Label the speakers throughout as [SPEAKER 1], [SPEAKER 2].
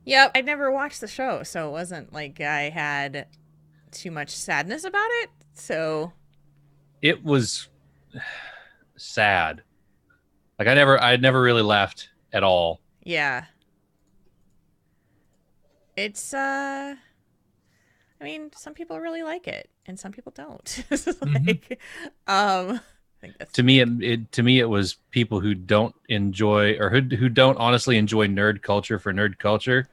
[SPEAKER 1] Yep, I never watched the show, so it wasn't like I had too much sadness about it. So,
[SPEAKER 2] It was sad. I never really laughed at all.
[SPEAKER 1] yeah. It's I mean, some people really like it and some people don't. It's
[SPEAKER 2] Hmm.
[SPEAKER 1] like I think that's
[SPEAKER 2] To
[SPEAKER 1] the
[SPEAKER 2] me,
[SPEAKER 1] big.
[SPEAKER 2] it was people who don't enjoy or who don't honestly enjoy nerd culture for nerd culture,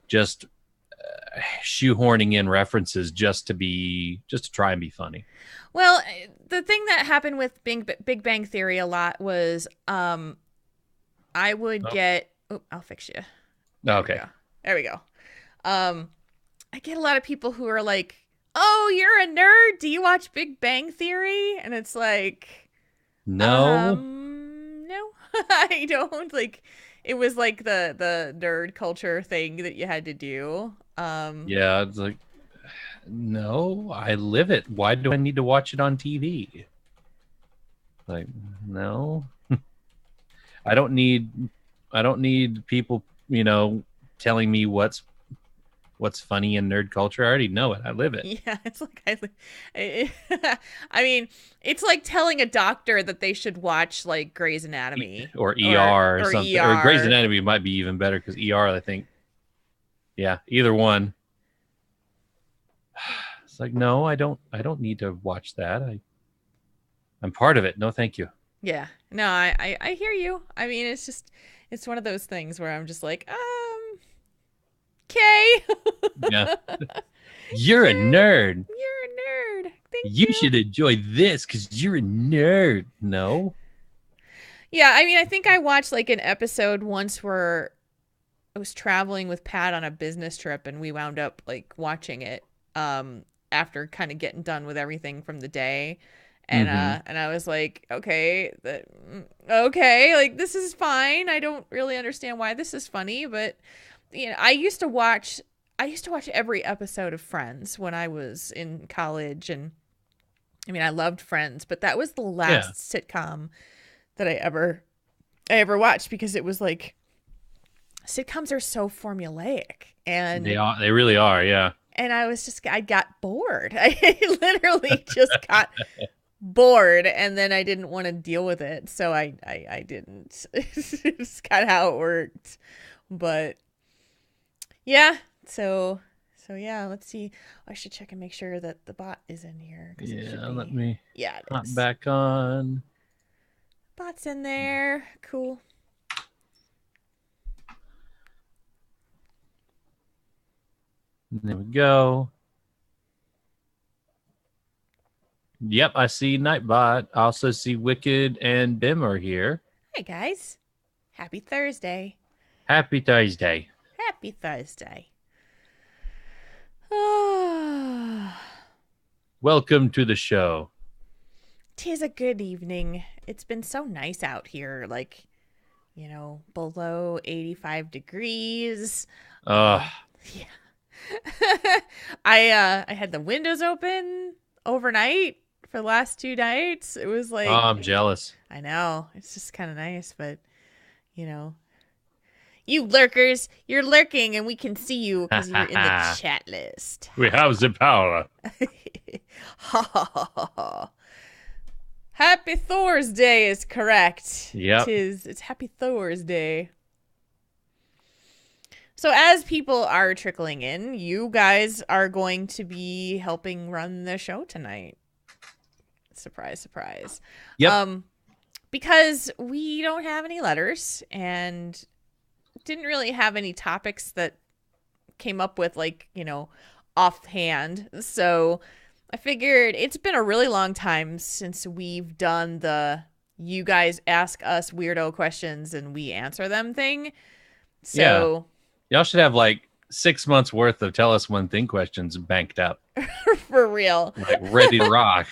[SPEAKER 2] just shoehorning in references just to try and be funny.
[SPEAKER 1] Well, the thing that happened with Big Bang Theory a lot was I would
[SPEAKER 2] Oh,
[SPEAKER 1] get oh, I'll fix you. There we
[SPEAKER 2] okay.
[SPEAKER 1] go. There we go. Um I get a lot of people who are like, "Oh, you're a nerd. Do you watch Big Bang Theory?" And it's like,
[SPEAKER 2] No.
[SPEAKER 1] no, I don't. Like, it was like the nerd culture thing that you had to do.
[SPEAKER 2] Yeah, it's like no, I live it. Why do I need to watch it on TV? Like, no. I don't need I don't need people, telling me what's funny in nerd culture. I already know it. I live it.
[SPEAKER 1] Yeah, it's like I, I mean, it's like telling a doctor that they should watch like Grey's Anatomy
[SPEAKER 2] Or
[SPEAKER 1] or
[SPEAKER 2] ER or
[SPEAKER 1] or
[SPEAKER 2] something. Or Grey's
[SPEAKER 1] ER.
[SPEAKER 2] Anatomy might be even better because ER, I think, yeah, either one. It's like, no, I don't need to watch that. I'm part of it. No, thank you.
[SPEAKER 1] Yeah, no, I hear you. I mean, it's just it's one of those things where I'm just like, okay,
[SPEAKER 2] Yeah. You're a
[SPEAKER 1] okay,
[SPEAKER 2] nerd.
[SPEAKER 1] you're a nerd. Thank
[SPEAKER 2] You
[SPEAKER 1] you.
[SPEAKER 2] should enjoy this because you're a nerd. No.
[SPEAKER 1] Yeah, I mean, I think I watched like an episode once where I was traveling with Pat on a business trip and we wound up like watching it after kind of getting done with everything from the day.
[SPEAKER 2] Mm-hmm.
[SPEAKER 1] And I was like, okay, okay, like this is fine. I don't really understand why this is funny, but I used to watch every episode of Friends when I was in college, and I mean, I loved Friends, but that was the
[SPEAKER 2] Yeah.
[SPEAKER 1] last sitcom that I ever watched because it was like sitcoms are so formulaic
[SPEAKER 2] They are. They really are. Yeah.
[SPEAKER 1] and I got bored. I literally just got bored and then I didn't want to deal with it. So I didn't. It's kind of how it worked. But yeah, so yeah, let's see. I should check and make sure that the bot is in here because it should
[SPEAKER 2] Yeah. Let
[SPEAKER 1] be.
[SPEAKER 2] me
[SPEAKER 1] Yeah, it
[SPEAKER 2] hop
[SPEAKER 1] is.
[SPEAKER 2] back on.
[SPEAKER 1] Bot's in there. Cool.
[SPEAKER 2] There we go. Yep, I see Nightbot. I also see Wicked and Bim are here.
[SPEAKER 1] Hey guys. Happy Thursday.
[SPEAKER 2] Happy Thursday.
[SPEAKER 1] Happy Thursday. Ah.
[SPEAKER 2] Welcome to the show.
[SPEAKER 1] 'Tis a good evening. It's been so nice out here, like, below 85 degrees.
[SPEAKER 2] Uh,
[SPEAKER 1] Yeah. I had the windows open overnight for the last 2 nights. It was
[SPEAKER 2] oh,
[SPEAKER 1] like
[SPEAKER 2] I'm jealous.
[SPEAKER 1] I know, it's just kind of nice, but you know, you lurkers, you're lurking and we can see you
[SPEAKER 2] we
[SPEAKER 1] cuz you're in the chat list.
[SPEAKER 2] have the power.
[SPEAKER 1] Ha ha ha ha ha. Happy Thor's Day is correct.
[SPEAKER 2] Yep.
[SPEAKER 1] It's Happy Thor's Day. So as people are trickling in, you guys are going to be helping run the show tonight. Surprise, surprise.
[SPEAKER 2] Yep.
[SPEAKER 1] Um because we don't have any letters and didn't really have any topics that came up with like, offhand. So I figured it's been a really long time since we've done the you guys ask us weirdo questions and we answer them thing.
[SPEAKER 2] Yeah.
[SPEAKER 1] So
[SPEAKER 2] Y'all should have like 6 months worth of tell us one thing questions banked up,
[SPEAKER 1] for real.
[SPEAKER 2] like ready to rock.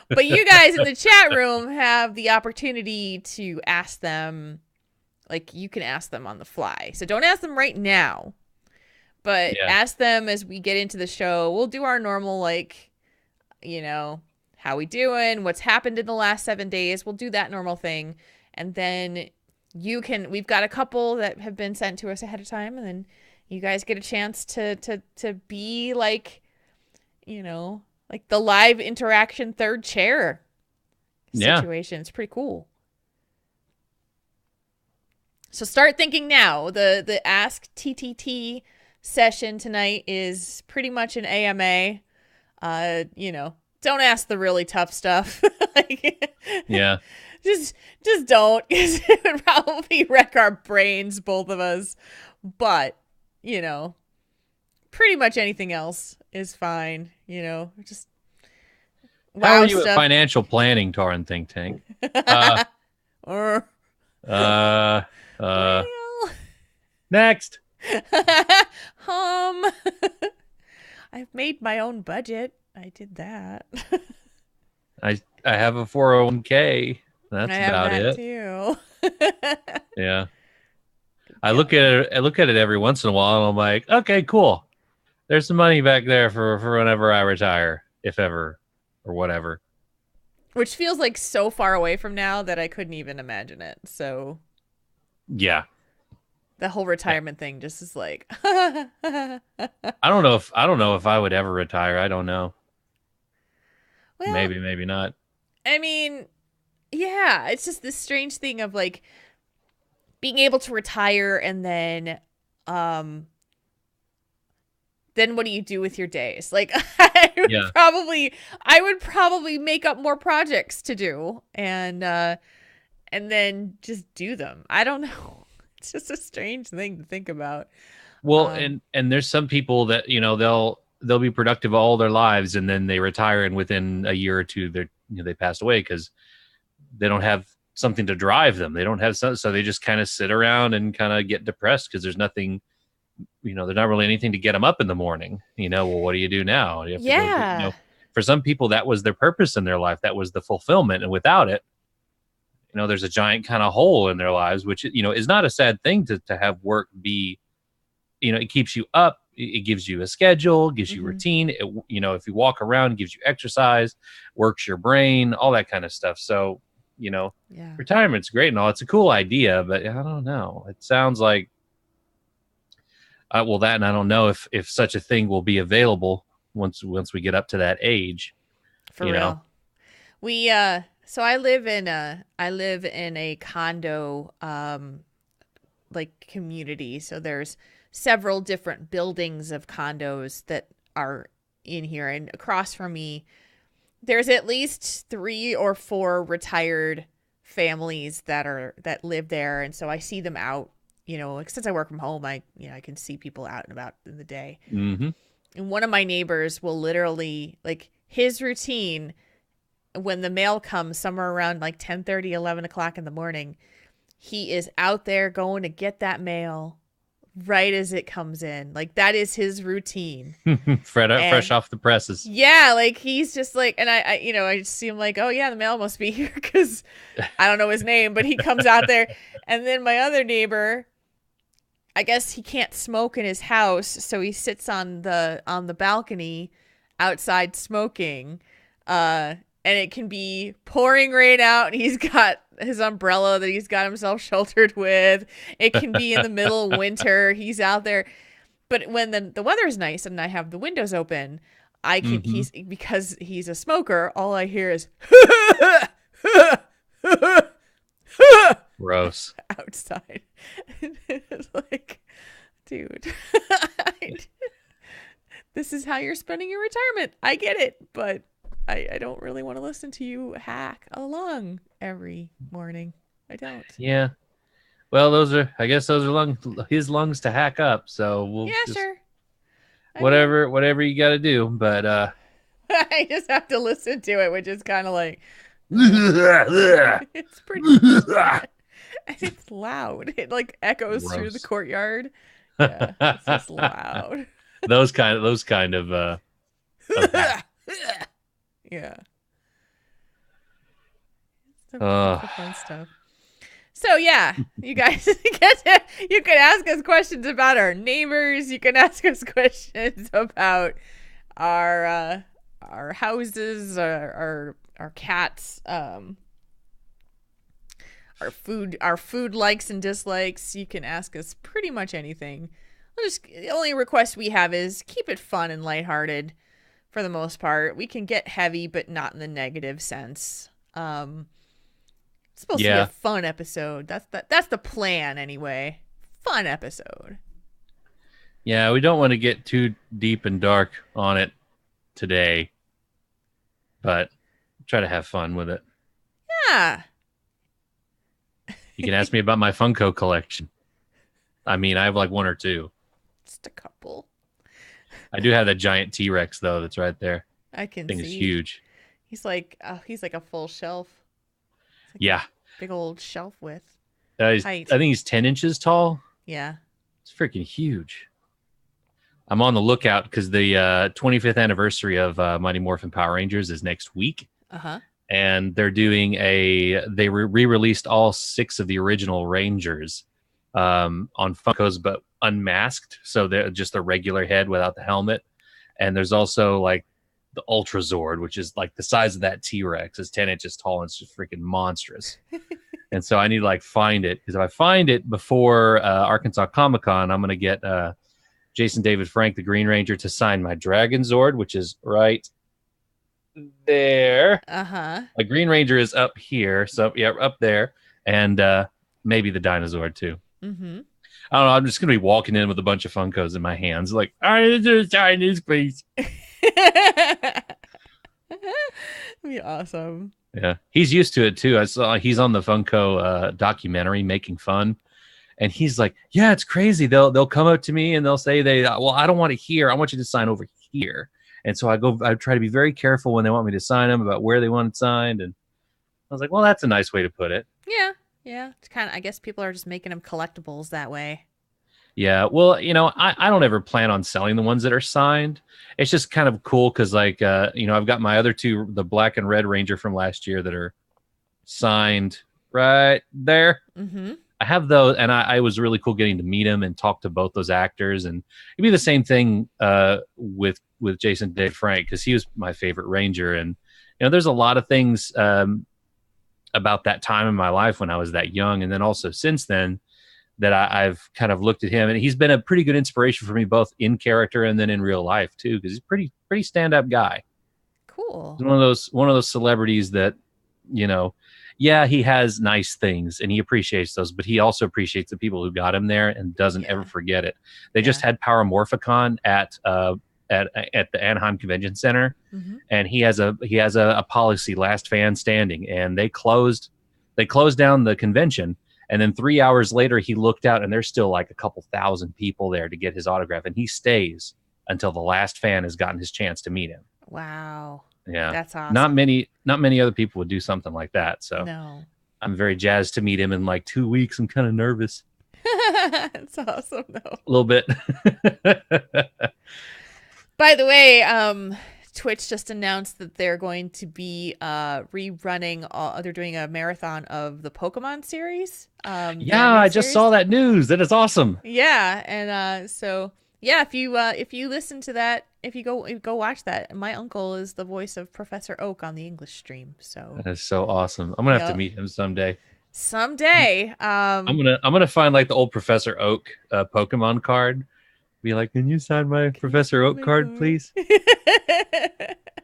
[SPEAKER 1] But you guys in the chat room have the opportunity to ask them, like, you can ask them on the fly. So don't ask them right now, but
[SPEAKER 2] Yeah.
[SPEAKER 1] ask them as we get into the show. We'll do our normal, like, how we doing? What's happened in the last 7 days? We'll do that normal thing. And then we've got a couple that have been sent to us ahead of time. And then you guys get a chance to be like, like the live interaction third chair
[SPEAKER 2] Yeah.
[SPEAKER 1] situation. It's pretty cool. So start thinking now. The Ask TTT session tonight is pretty much an AMA. Don't ask the really tough stuff.
[SPEAKER 2] Yeah.
[SPEAKER 1] Just don't, because it would probably wreck our brains, both of us. But, pretty much anything else is fine. Just wow.
[SPEAKER 2] How are you
[SPEAKER 1] stuff.
[SPEAKER 2] at financial planning, Tauren Think Tank?
[SPEAKER 1] Or
[SPEAKER 2] Well, next.
[SPEAKER 1] I've made my own budget. I did that.
[SPEAKER 2] I have a 401k. That's
[SPEAKER 1] I have
[SPEAKER 2] about
[SPEAKER 1] that
[SPEAKER 2] it.
[SPEAKER 1] too.
[SPEAKER 2] Yeah. I look at it every once in a while, and I'm like, okay, cool. There's some money back there for whenever I retire, if ever, or whatever.
[SPEAKER 1] Which feels like so far away from now that I couldn't even imagine it. So
[SPEAKER 2] yeah,
[SPEAKER 1] the whole retirement thing just is like
[SPEAKER 2] I don't know if I would ever retire. I don't know. Well, maybe not.
[SPEAKER 1] I mean, yeah, it's just this strange thing of like being able to retire, and then what do you do with your days? Like I would probably make up more projects to do, and then just do them. I don't know. It's just a strange thing to think about.
[SPEAKER 2] Well, and there's some people that, they'll be productive all their lives, and then they retire, and within a year or two they pass away because they don't have something to drive them. They don't have so they just kind of sit around and kind of get depressed because there's nothing, there's not really anything to get them up in the morning. Well, what do you do now? You have to go, for some people, that was their purpose in their life. That was the fulfillment. And without it, there's a giant kind of hole in their lives, which, is not a sad thing to have work be, it keeps you up. It gives you a schedule, gives you routine. It, if you walk around, it gives you exercise, works your brain, all that kind of stuff. So, retirement's great and all. It's a cool idea, but I don't know. It sounds like, that, and I don't know if such a thing will be available once we get up to that age.
[SPEAKER 1] For real. We so I live in a condo like community. So there's several different buildings of condos that are in here, and across from me there's at least 3 or 4 retired families that live there, and so I see them out. Since I work from home, I can see people out and about in the day.
[SPEAKER 2] Mm-hmm.
[SPEAKER 1] And one of my neighbors will literally, like, his routine when the mail comes somewhere around like 10:30, 11 o'clock in the morning, he is out there going to get that mail right as it comes in. Like, that is his routine.
[SPEAKER 2] Fresh off the presses.
[SPEAKER 1] Yeah, like, he's just like, and I just see him like, oh yeah, the mail must be here, because I don't know his name, but he comes out there. And then my other neighbor, I guess he can't smoke in his house, so he sits on the balcony outside smoking. And it can be pouring rain out, and he's got his umbrella that he's got himself sheltered with. It can be in the middle of winter. He's out there. But when the weather's nice and I have the windows open, I can because he's a smoker, all I hear is
[SPEAKER 2] gross
[SPEAKER 1] outside. It's like, dude, this is how you're spending your retirement. I get it, but I don't really want to listen to you hack along every morning. I don't.
[SPEAKER 2] Yeah. Well, I guess those are his lungs to hack up. So we'll
[SPEAKER 1] sure.
[SPEAKER 2] Whatever you got to do, but
[SPEAKER 1] I just have to listen to it, which is kind of like it's pretty bad. And it's loud. It like echoes through the courtyard. Yeah, it's just loud.
[SPEAKER 2] those kind of
[SPEAKER 1] yeah. Fun stuff. So yeah, you guys you can ask us questions about our neighbors. You can ask us questions about our houses, our cats, our food likes and dislikes. You can ask us pretty much anything The only request we have is keep it fun and lighthearted for the most part. We can get heavy, but not in the negative sense. It's supposed to be a
[SPEAKER 2] Yeah.
[SPEAKER 1] fun episode. That's the plan anyway. Fun episode.
[SPEAKER 2] Yeah, we don't want to get too deep and dark on it today, but try to have fun with it.
[SPEAKER 1] Yeah.
[SPEAKER 2] You can ask me about my Funko collection. I mean, I have like one or two.
[SPEAKER 1] Just a couple.
[SPEAKER 2] I do have that giant T-Rex though that's right there.
[SPEAKER 1] I can
[SPEAKER 2] Thing
[SPEAKER 1] see.
[SPEAKER 2] is huge.
[SPEAKER 1] He's like a full shelf. Like
[SPEAKER 2] Yeah.
[SPEAKER 1] big old shelf width.
[SPEAKER 2] I
[SPEAKER 1] Height.
[SPEAKER 2] think he's 10 inches tall.
[SPEAKER 1] Yeah.
[SPEAKER 2] It's freaking huge. I'm on the lookout because the 25th anniversary of Mighty Morphin Power Rangers is next week.
[SPEAKER 1] Uh-huh.
[SPEAKER 2] And they're doing they re-released all 6 of the original Rangers on Funkos, but unmasked. So they're just a regular head without the helmet. And there's also like the Ultra Zord, which is like the size of that T-Rex. It's 10 inches tall and it's just freaking monstrous. And so I need to like find it, because if I find it before Arkansas Comic-Con, I'm going to get Jason David Frank, the Green Ranger, to sign my Dragon Zord, which is right there.
[SPEAKER 1] Uh-huh.
[SPEAKER 2] The Green Ranger is up here. So yeah, up there. And maybe the Dinozord too.
[SPEAKER 1] Mm-hmm.
[SPEAKER 2] I don't know. I'm just going to be walking in with a bunch of Funkos in my hands. Like, I just sign this, please.
[SPEAKER 1] That'd be awesome.
[SPEAKER 2] Yeah. He's used to it too. I saw he's on the Funko documentary Making Fun. And he's like, yeah, it's crazy. They'll come up to me and they'll say well, I don't want it here. I want you to sign over here. And so I try to be very careful when they want me to sign them about where they want it signed. And I was like, well, that's a nice way to put it.
[SPEAKER 1] Yeah. Yeah. It's kind of, I guess people are just making them collectibles that way.
[SPEAKER 2] Yeah. Well, I don't ever plan on selling the ones that are signed. It's just kind of cool because, like, I've got my other 2, the black and red Ranger from last year, that are signed right there.
[SPEAKER 1] Mm-hmm.
[SPEAKER 2] I have those, and I was really cool getting to meet him and talk to both those actors. And it'd be the same thing with Jason David Frank, because he was my favorite Ranger. And there's a lot of things about that time in my life when I was that young, and then also since then, that I've kind of looked at him, and he's been a pretty good inspiration for me, both in character and then in real life too, because he's pretty stand-up guy.
[SPEAKER 1] Cool.
[SPEAKER 2] He's one of those celebrities that, yeah, he has nice things and he appreciates those, but he also appreciates the people who got him there and doesn't ever forget it. They just had Paramorphicon at the Anaheim Convention Center,
[SPEAKER 1] Mm-hmm.
[SPEAKER 2] and he has a policy, last fan standing, and they closed down the convention. And then 3 hours later, he looked out, and there's still like a couple thousand people there to get his autograph, and he stays until the last fan has gotten his chance to meet him.
[SPEAKER 1] Wow.
[SPEAKER 2] Yeah,
[SPEAKER 1] That's awesome.
[SPEAKER 2] Not many other people would do something like that. So
[SPEAKER 1] No.
[SPEAKER 2] I'm very jazzed to meet him in like 2 weeks. I'm kind of nervous.
[SPEAKER 1] It's awesome though.
[SPEAKER 2] A little bit.
[SPEAKER 1] By the way, Twitch just announced that they're going to be rerunning. They're doing a marathon of the Pokemon series.
[SPEAKER 2] Yeah, I just saw that news. That is awesome.
[SPEAKER 1] Yeah, and so yeah, if you listen to that, if you go watch that, my uncle is the voice of Professor Oak on the English stream. So
[SPEAKER 2] That is so awesome. I'm gonna have to meet him someday.
[SPEAKER 1] Someday,
[SPEAKER 2] I'm gonna find like the old Professor Oak Pokemon card. Be like, can you sign my Professor Oak card, please?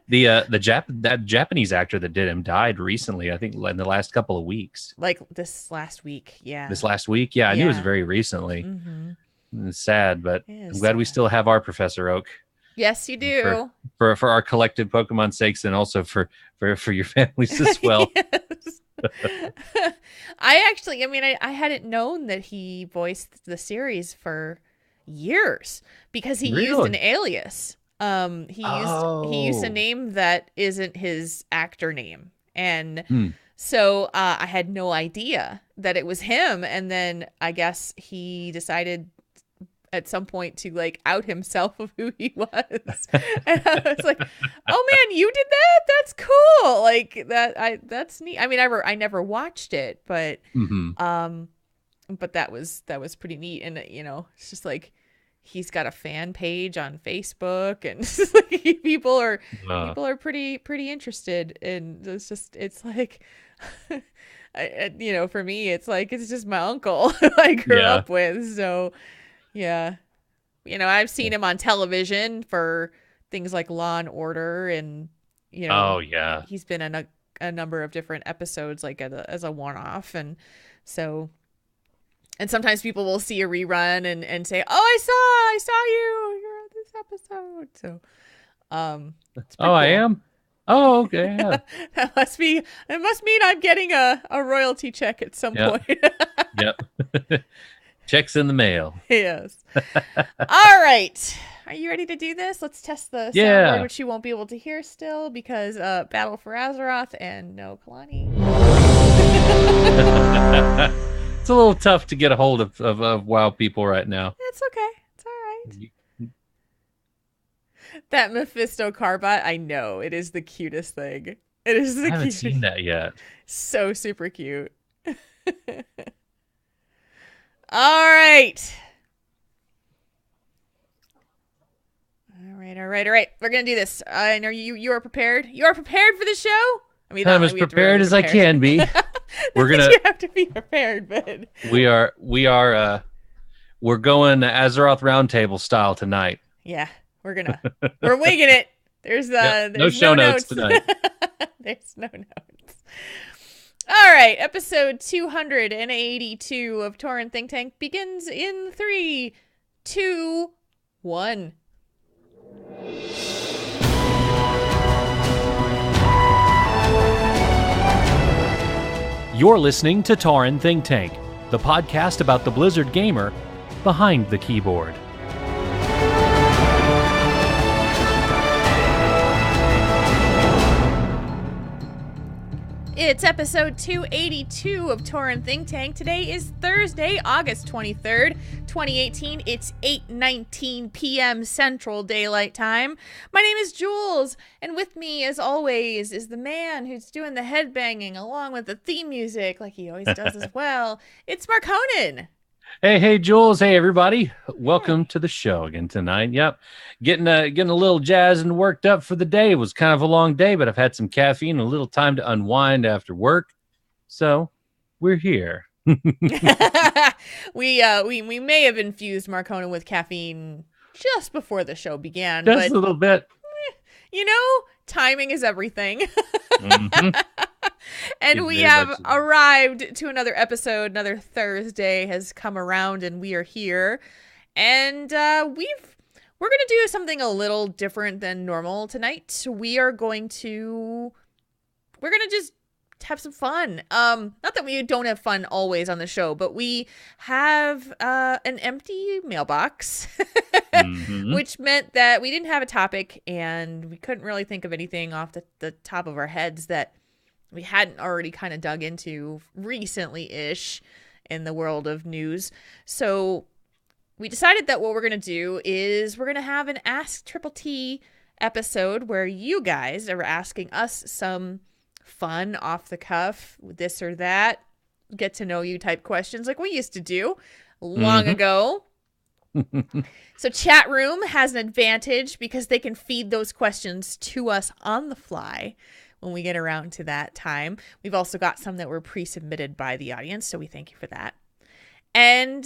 [SPEAKER 2] That Japanese actor that did him died recently. I think in the last couple of weeks.
[SPEAKER 1] like this last week. Yeah.
[SPEAKER 2] This last week, yeah, I knew it was
[SPEAKER 1] Yeah.
[SPEAKER 2] very recently.
[SPEAKER 1] Mm-hmm.
[SPEAKER 2] It's sad, but
[SPEAKER 1] It
[SPEAKER 2] I'm
[SPEAKER 1] is
[SPEAKER 2] glad we
[SPEAKER 1] sad.
[SPEAKER 2] still have our Professor Oak
[SPEAKER 1] Yes, you do.
[SPEAKER 2] for our collective Pokemon sakes, and also for your families as well.
[SPEAKER 1] Yes. I hadn't known that he voiced the series for years because he used
[SPEAKER 2] Really?
[SPEAKER 1] an alias. He used a name that isn't his actor name, and so I had no idea that it was him. And then I guess he decided at some point to like out himself of who he was. And I was like, oh man, you did that? That's cool. Like that's neat. I mean, I never watched it, but but that was pretty neat. And it's just like he's got a fan page on Facebook, and it's just like people are pretty interested. And it's like for me, it's like it's just my uncle who I grew up with. So yeah. I've seen him on television for things like Law and Order, and
[SPEAKER 2] Oh yeah.
[SPEAKER 1] he's been in a number of different episodes, like as a one-off, and so. And sometimes people will see a rerun and say, "Oh, I saw you. You're on this episode." So, it's pretty
[SPEAKER 2] I
[SPEAKER 1] cool.
[SPEAKER 2] am. Oh, okay. Yeah.
[SPEAKER 1] That must mean I'm getting a royalty check at some point.
[SPEAKER 2] Yep. Checks in the mail.
[SPEAKER 1] Yes. All right. Are you ready to do this? Let's test the soundboard, which you won't be able to hear still because Battle for Azeroth and no Kalani.
[SPEAKER 2] It's a little tough to get a hold of WoW people right now.
[SPEAKER 1] It's okay. It's all right. That Mephisto Carbot, I know. It is the cutest thing. It is the
[SPEAKER 2] I haven't seen that yet.
[SPEAKER 1] So super cute. All right. All right. We're going to do this. I know you are prepared. You are prepared for the show? I mean,
[SPEAKER 2] I'm as prepared as I can be.
[SPEAKER 1] You have to be prepared, but
[SPEAKER 2] we're going Azeroth Roundtable style tonight.
[SPEAKER 1] Yeah, we're winging it. There's
[SPEAKER 2] no show notes tonight.
[SPEAKER 1] There's no notes. All right, episode 282 of Tauren Think Tank begins in 3, 2, 1.
[SPEAKER 3] You're listening to Tauren Think Tank, the podcast about the Blizzard gamer behind the keyboard.
[SPEAKER 1] It's episode 282 of Tauren Think Tank. Today is Thursday, August 23rd, 2018. It's 8:19 p.m. Central Daylight Time. My name is Jules, and with me, as always, is the man who's doing the headbanging along with the theme music, like he always does as well. It's Marconin.
[SPEAKER 2] Hey, Jules. Hey, everybody. Welcome to the show again tonight. Yep. Getting a little jazzed and worked up for the day. It was kind of a long day, but I've had some caffeine and a little time to unwind after work. So we're here.
[SPEAKER 1] We may have infused Marconin with caffeine just before the show began.
[SPEAKER 2] Just a little bit.
[SPEAKER 1] Timing is everything.
[SPEAKER 2] Mm-hmm.
[SPEAKER 1] And we have arrived to another episode. Another Thursday has come around, and we are here. And we're going to do something a little different than normal tonight. We're going to just have some fun. Not that we don't have fun always on the show, but we have an empty mailbox,
[SPEAKER 2] mm-hmm.
[SPEAKER 1] which meant that we didn't have a topic, and we couldn't really think of anything off the top of our heads that we hadn't already kind of dug into recently-ish in the world of news. So we decided that what we're going to do is we're going to have an Ask Triple T episode where you guys are asking us some fun, off-the-cuff, this or that, get-to-know-you type questions like we used to do long ago. So chat room has an advantage because they can feed those questions to us on the fly when we get around to that time. We've also got some that were pre-submitted by the audience, so we thank you for that. And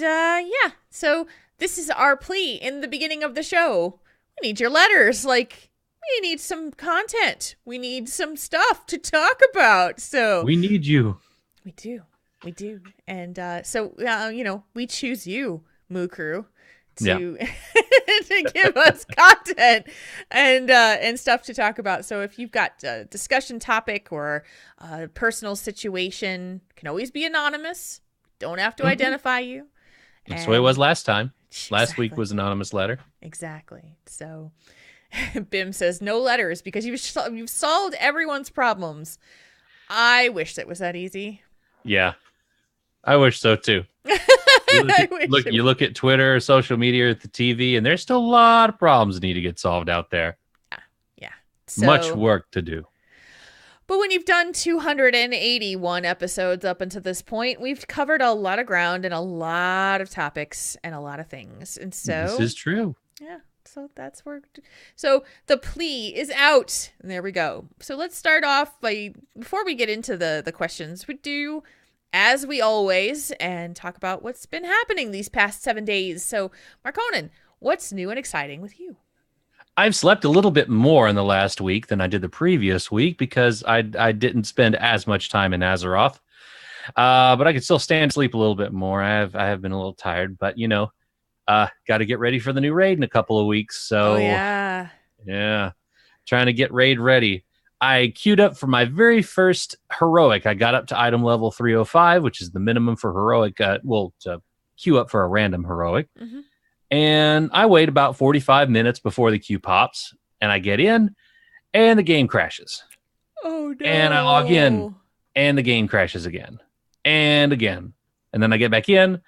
[SPEAKER 1] so this is our plea in the beginning of the show. We need your letters. Like, we need some content. We need some stuff to talk about. So
[SPEAKER 2] we need you.
[SPEAKER 1] We do. And we choose you, Moo Crew, to to give us content and stuff to talk about. So if you've got a discussion topic or a personal situation, can always be anonymous. Don't have to identify you.
[SPEAKER 2] That's the way it was last time. Last week was anonymous letter.
[SPEAKER 1] Exactly. So Bim says no letters because you've solved everyone's problems. I wish it was that easy.
[SPEAKER 2] Yeah, I wish so too. You look at Twitter, social media, at the TV, and there's still a lot of problems that need to get solved out there.
[SPEAKER 1] Yeah.
[SPEAKER 2] Much work to do.
[SPEAKER 1] But when you've done 281 episodes up until this point, we've covered a lot of ground and a lot of topics and a lot of things. And so
[SPEAKER 2] this is true.
[SPEAKER 1] Yeah. So that's where. So the plea is out. And there we go. So let's start off before we get into the questions, we do, as we always, and talk about what's been happening these past 7 days. So, Marconin, What's new and exciting with you?
[SPEAKER 2] I've slept a little bit more in the last week than I did the previous week because I didn't spend as much time in Azeroth. But I could still stand sleep a little bit more. I have been a little tired, but got to get ready for the new raid in a couple of weeks. So
[SPEAKER 1] Oh yeah.
[SPEAKER 2] yeah, trying to get raid ready. I queued up for my very first heroic. I got up to item level 305, which is the minimum for heroic. To queue up for a random heroic.
[SPEAKER 1] Mm-hmm.
[SPEAKER 2] And I wait about 45 minutes before the queue pops, and I get in, and the game crashes.
[SPEAKER 1] Oh no.
[SPEAKER 2] And I log in, and the game crashes again, and again. And then I get back in,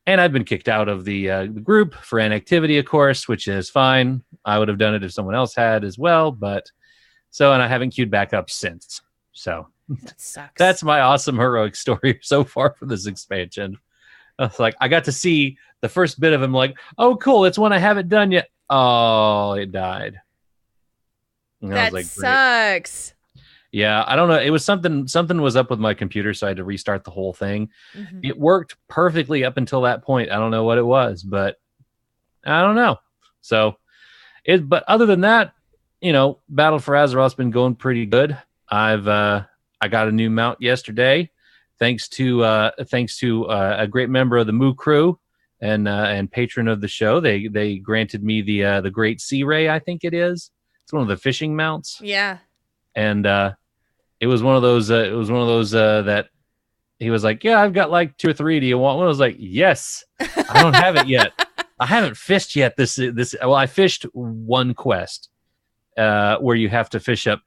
[SPEAKER 2] and I've been kicked out of the group for inactivity, of course, which is fine. I would have done it if someone else had as well, and I haven't queued back up since. So
[SPEAKER 1] That sucks.
[SPEAKER 2] that's my awesome heroic story so far for this expansion. It's like I got to see the first bit of him, like, oh, cool, it's one I haven't done yet. Oh, it died. And I
[SPEAKER 1] that
[SPEAKER 2] was like, great.
[SPEAKER 1] sucks.
[SPEAKER 2] Yeah, I don't know. It was something was up with my computer, so I had to restart the whole thing.
[SPEAKER 1] Mm-hmm.
[SPEAKER 2] It worked perfectly up until that point. I don't know what it was, but I don't know. But other than that, Battle for Azeroth's been going pretty good. I got a new mount yesterday, thanks to a great member of the Moo crew and patron of the show. They granted me the Great Sea Ray, I think it is. It's one of the fishing mounts.
[SPEAKER 1] Yeah.
[SPEAKER 2] And it was one of those that he was like, yeah, I've got like 2 or 3. Do you want one? I was like, yes. I don't have it yet. I haven't fished yet. I fished one quest where you have to fish up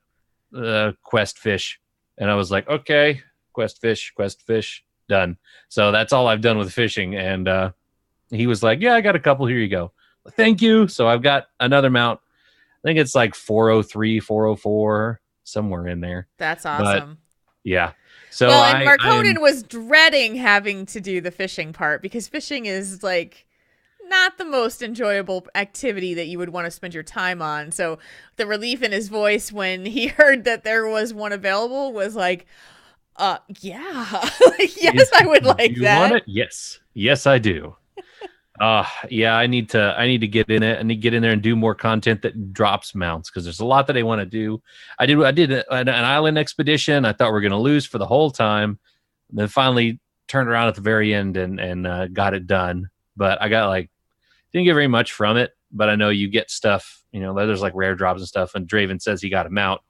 [SPEAKER 2] quest fish, and I was like, okay, quest fish, done. So that's all I've done with fishing. And he was like, yeah, I got a couple. Here you go. Thank you. So I've got another mount. I think it's like 403, 404, somewhere in there.
[SPEAKER 1] That's awesome.
[SPEAKER 2] Yeah. So
[SPEAKER 1] Marconin was dreading having to do the fishing part because fishing is like not the most enjoyable activity that you would want to spend your time on. So the relief in his voice when he heard that there was one available was like, yeah, yes, I would like
[SPEAKER 2] you
[SPEAKER 1] that.
[SPEAKER 2] Want it? Yes, I do. Yeah, I need to get in it. I need to get in there and do more content that drops mounts because there's a lot that I want to do. I did an island expedition. I thought we were going to lose for the whole time, and then finally turned around at the very end and got it done. But I got didn't get very much from it. But I know you get stuff. There's like rare drops and stuff. And Draven says he got a mount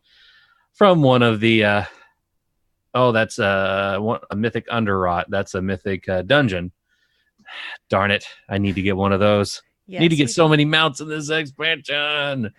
[SPEAKER 2] from one of the. That's a mythic underrot. That's a mythic dungeon. Darn it. I need to get one of those.
[SPEAKER 1] Yes,
[SPEAKER 2] need to get so many mounts in this expansion.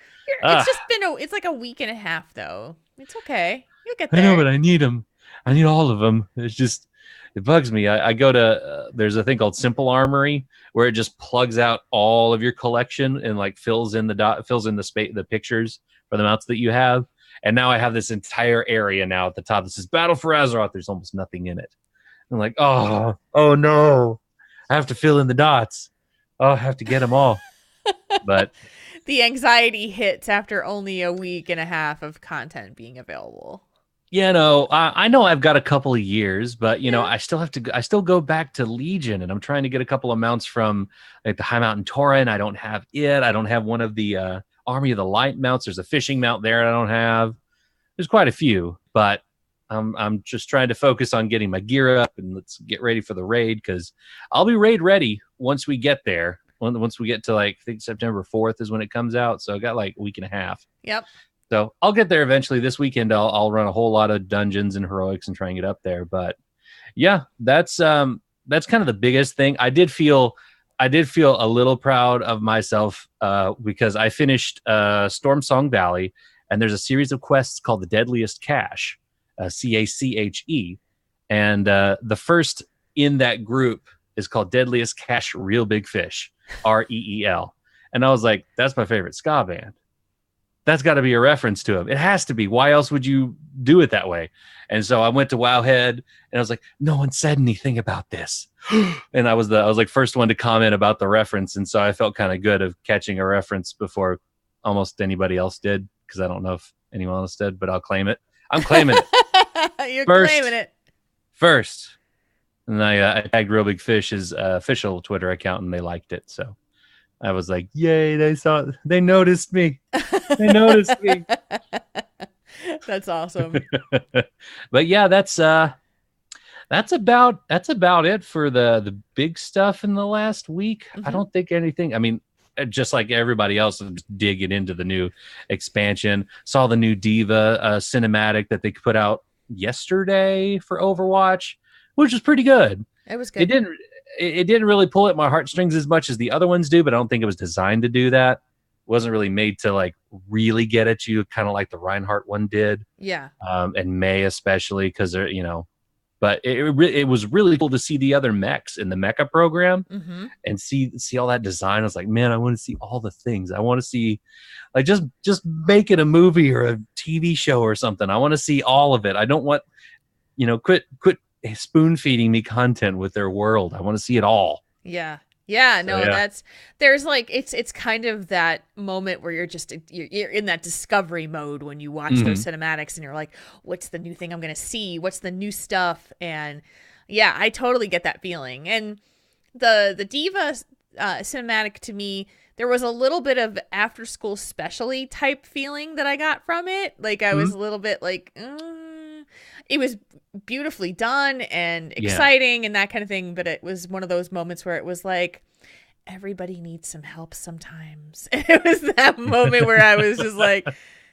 [SPEAKER 1] It's just been it's like a week and a half though. It's okay. You'll get there.
[SPEAKER 2] I know, but I need them. I need all of them. It's just, it bugs me. I go to, there's a thing called Simple Armory where it just plugs out all of your collection and fills in the pictures for the mounts that you have. And now I have this entire area now at the top that says Battle for Azeroth. There's almost nothing in it. I'm like, oh no. I have to fill in the dots. Oh, I have to get them all. But
[SPEAKER 1] the anxiety hits after only a week and a half of content being available.
[SPEAKER 2] I know I've got a couple of years, but I still go back to Legion, and I'm trying to get a couple of mounts from like the High Mountain Tauren. I don't have it. I don't have one of the Army of the Light mounts. There's a fishing mount there I don't have. There's quite a few, but I'm just trying to focus on getting my gear up and let's get ready for the raid because I'll be raid ready once we get there. Once we get to I think September 4th is when it comes out. So I got a week and a half.
[SPEAKER 1] Yep.
[SPEAKER 2] So I'll get there eventually. This weekend I'll run a whole lot of dungeons and heroics and try and get up there. But yeah, that's kind of the biggest thing. I did feel a little proud of myself because I finished Storm Song Valley, and there's a series of quests called the Deadliest Cache. CACHE, and the first in that group is called Deadliest Cache Real Big Fish, REEL. And I was like, that's my favorite ska band. That's got to be a reference to him. It has to be. Why else would you do it that way? And so I went to Wowhead and I was like, no one said anything about this. And I was first one to comment about the reference. And so I felt kind of good of catching a reference before almost anybody else did, because I don't know if anyone else did, but I'll claim it. I'm claiming it.
[SPEAKER 1] You're claiming it.
[SPEAKER 2] First. And I tagged Real Big Fish's official Twitter account, and they liked it. So I was like, yay, they noticed me. They noticed me.
[SPEAKER 1] That's awesome.
[SPEAKER 2] But yeah, that's about it for the big stuff in the last week.
[SPEAKER 1] Mm-hmm.
[SPEAKER 2] I don't think anything. I mean, just like everybody else, I'm just digging into the new expansion. Saw the new Diva cinematic that they put out yesterday for Overwatch, which was pretty good.
[SPEAKER 1] It was good.
[SPEAKER 2] It didn't really pull at my heartstrings as much as the other ones do, but I don't think it was designed to do that. It wasn't really made to like really get at you, kind of like the Reinhardt one did.
[SPEAKER 1] Yeah.
[SPEAKER 2] And May especially, because they're, but it was really cool to see the other mechs in the mecha program and see all that design. I was like, man, I want to see all the things. I want to see, like, just make it a movie or a TV show or something. I want to see all of it. I don't want, quit spoon feeding me content with their world. I want to see it all.
[SPEAKER 1] Yeah. No, there's like, it's kind of that moment where you're in that discovery mode when you watch those cinematics and you're like, what's the new thing I'm going to see? What's the new stuff? And yeah, I totally get that feeling. And the Diva cinematic, to me, there was a little bit of after school specially type feeling that I got from it. Like I was a little bit like, it was beautifully done and exciting and that kind of thing. But it was one of those moments where it was like, everybody needs some help sometimes. And it was that moment where I was just like,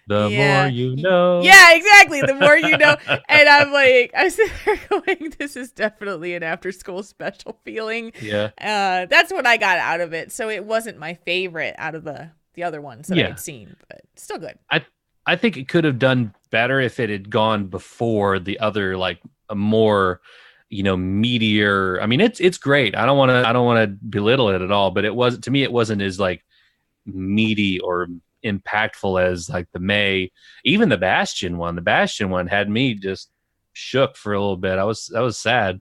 [SPEAKER 2] the more you know.
[SPEAKER 1] Yeah, exactly. The more you know. And I'm like, I sit there going, this is definitely an after school special feeling.
[SPEAKER 2] Yeah.
[SPEAKER 1] That's what I got out of it. So it wasn't my favorite out of the other ones that I'd seen, but still good.
[SPEAKER 2] I think it could have done better if it had gone before the other, like a more, meatier. I mean, it's great. I don't want to belittle it at all, but to me, it wasn't as like meaty or impactful as like the May, even the Bastion one. The Bastion one had me just shook for a little bit. I was sad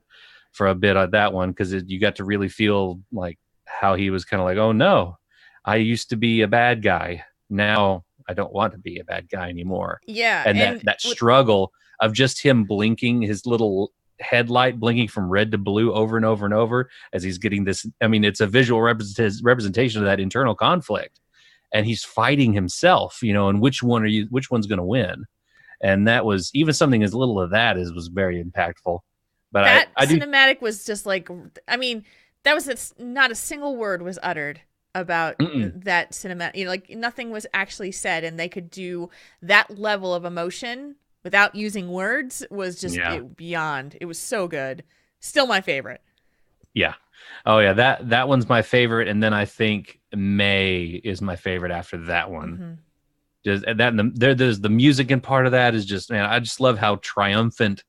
[SPEAKER 2] for a bit on that one because you got to really feel like how he was kind of like, oh no, I used to be a bad guy. Now I don't want to be a bad guy anymore.
[SPEAKER 1] Yeah.
[SPEAKER 2] And that struggle of just him blinking, his little headlight blinking from red to blue over and over and over as he's getting this. I mean, it's a visual representation of that internal conflict. And he's fighting himself, and which one's going to win? And that was even something as little of that was very impactful. But
[SPEAKER 1] that cinematic was just like, I mean, that was not a single word was uttered about that cinematic. Like nothing was actually said, and they could do that level of emotion without using words was just beyond. It was so good. Still my favorite.
[SPEAKER 2] Yeah. Oh yeah, that one's my favorite, and then I think May is my favorite after that one. Just that there's the music and part of that is just, man, I just love how triumphant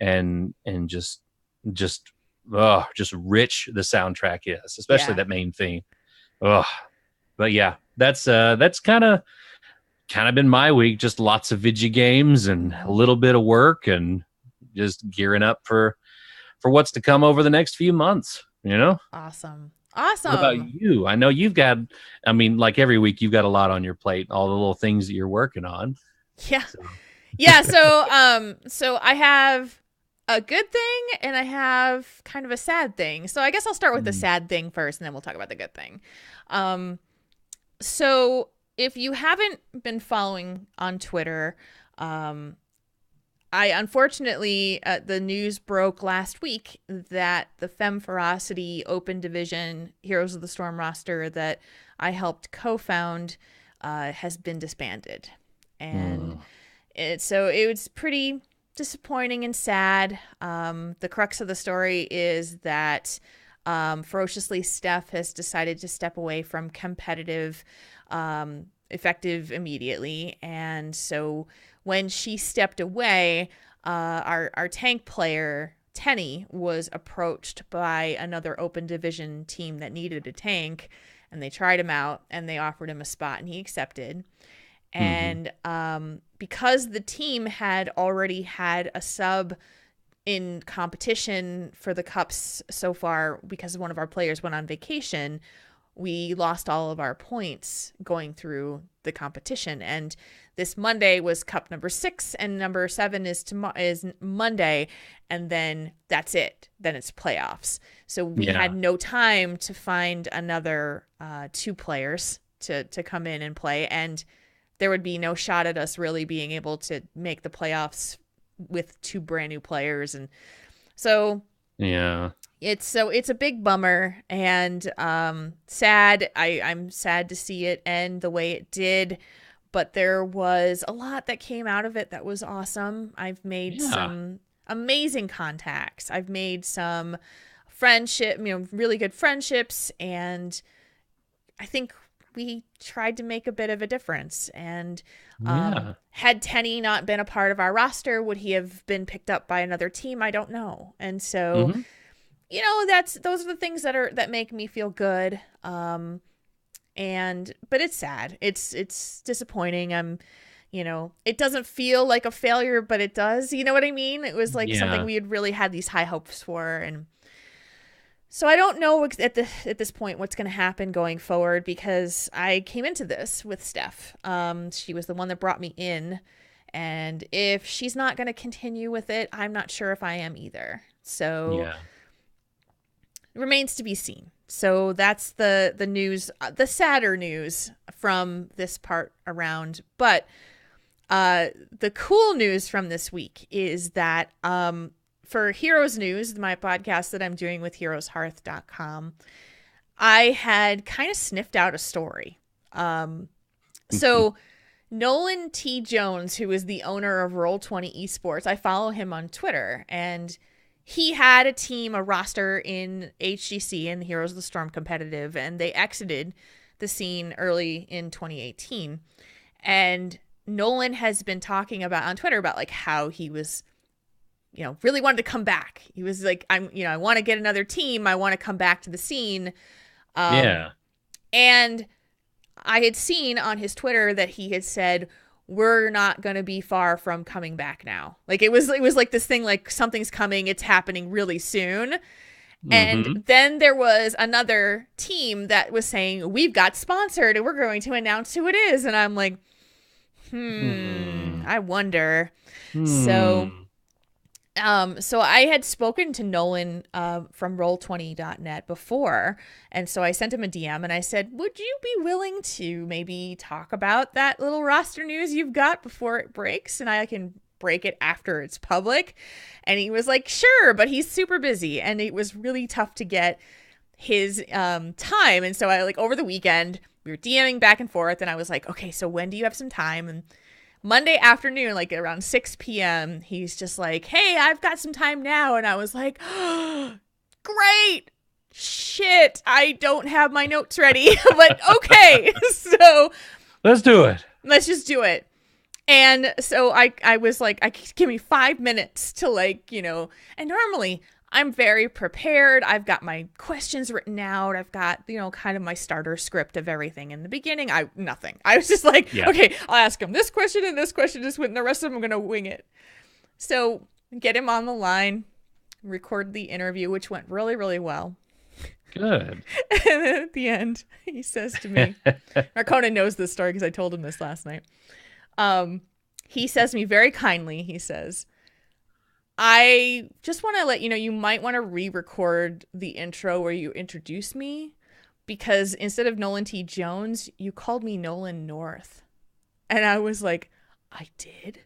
[SPEAKER 2] and just rich the soundtrack is, especially that main theme. But yeah, that's kind of been my week. Just lots of video games and a little bit of work and just gearing up for what's to come over the next few months.
[SPEAKER 1] Awesome.
[SPEAKER 2] What about you? I know you've got, I mean, like every week you've got a lot on your plate, all the little things that you're working on.
[SPEAKER 1] Yeah. So. Yeah. So I have a good thing and I have kind of a sad thing. So I guess I'll start with the sad thing first and then we'll talk about the good thing. So if you haven't been following on Twitter, I unfortunately, the news broke last week that the Femme Ferocity Open Division Heroes of the Storm roster that I helped co-found has been disbanded. And so it was pretty disappointing and sad. The crux of the story is that Ferociously Steph has decided to step away from competitive effective immediately. And so when she stepped away, our tank player, Tenny, was approached by another open division team that needed a tank, and they tried him out and they offered him a spot and he accepted. And because the team had already had a sub in competition for the cups so far, because one of our players went on vacation, we lost all of our points going through the competition. And this Monday was cup number 6, and number 7 is Monday, and then that's it. Then it's playoffs. So we had no time to find another 2 players to come in and play, and there would be no shot at us really being able to make the playoffs with 2 brand new players. And so it's a big bummer, and sad. I'm sad to see it end the way it did, but there was a lot that came out of it that was awesome. I've made some amazing contacts. I've made some really good friendships, and I think we tried to make a bit of a difference. And had Tenny not been a part of our roster, would he have been picked up by another team? I don't know. And so, those are the things that make me feel good. But it's sad. It's disappointing. It doesn't feel like a failure, but it does. You know what I mean? It was like something we had really had these high hopes for. And so I don't know at this point what's going to happen going forward, because I came into this with Steph. She was the one that brought me in. And if she's not going to continue with it, I'm not sure if I am either. So it remains to be seen. So that's the news, the sadder news from this part around. But the cool news from this week is that for Heroes News, my podcast that I'm doing with heroeshearth.com, I had kind of sniffed out a story. So Nolan T. Jones, who is the owner of Roll20 Esports, I follow him on Twitter, and he had a roster in HGC, in the Heroes of the Storm competitive, and they exited the scene early in 2018. And Nolan has been talking about on Twitter about like how he was, really wanted to come back. He was like, I want to get another team. I want to come back to the scene. And I had seen on his Twitter that he had said, we're not going to be far from coming back now. Like it was like this thing, like something's coming. It's happening really soon. And then there was another team that was saying, we've got sponsored and we're going to announce who it is. And I'm like, I wonder. So I had spoken to Nolan from Roll20.net before, and so I sent him a DM and I said, would you be willing to maybe talk about that little roster news you've got before it breaks, and I can break it after it's public? And he was like, sure, but he's super busy, and it was really tough to get his time. And so I, like, over the weekend, we were DMing back and forth, and I was like, okay, so when do you have some time? And Monday afternoon, like around 6 p.m., he's just like, hey, I've got some time now. And I was like, oh, great. Shit, I don't have my notes ready. But okay, so
[SPEAKER 2] let's do it.
[SPEAKER 1] Let's just do it. And so I was like, give me 5 minutes to and normally I'm very prepared. I've got my questions written out. I've got, kind of my starter script of everything. In the beginning, nothing. I was just like, okay, I'll ask him this question and this question, and the rest of them I'm going to wing it. So get him on the line, record the interview, which went really, really well.
[SPEAKER 2] Good.
[SPEAKER 1] And then at the end, he says to me, Marcona knows this story because I told him this last night. He says to me very kindly, he says, I just want to let you know, you might want to re-record the intro where you introduce me, because instead of Nolan T. Jones, you called me Nolan North. And I was like, I did?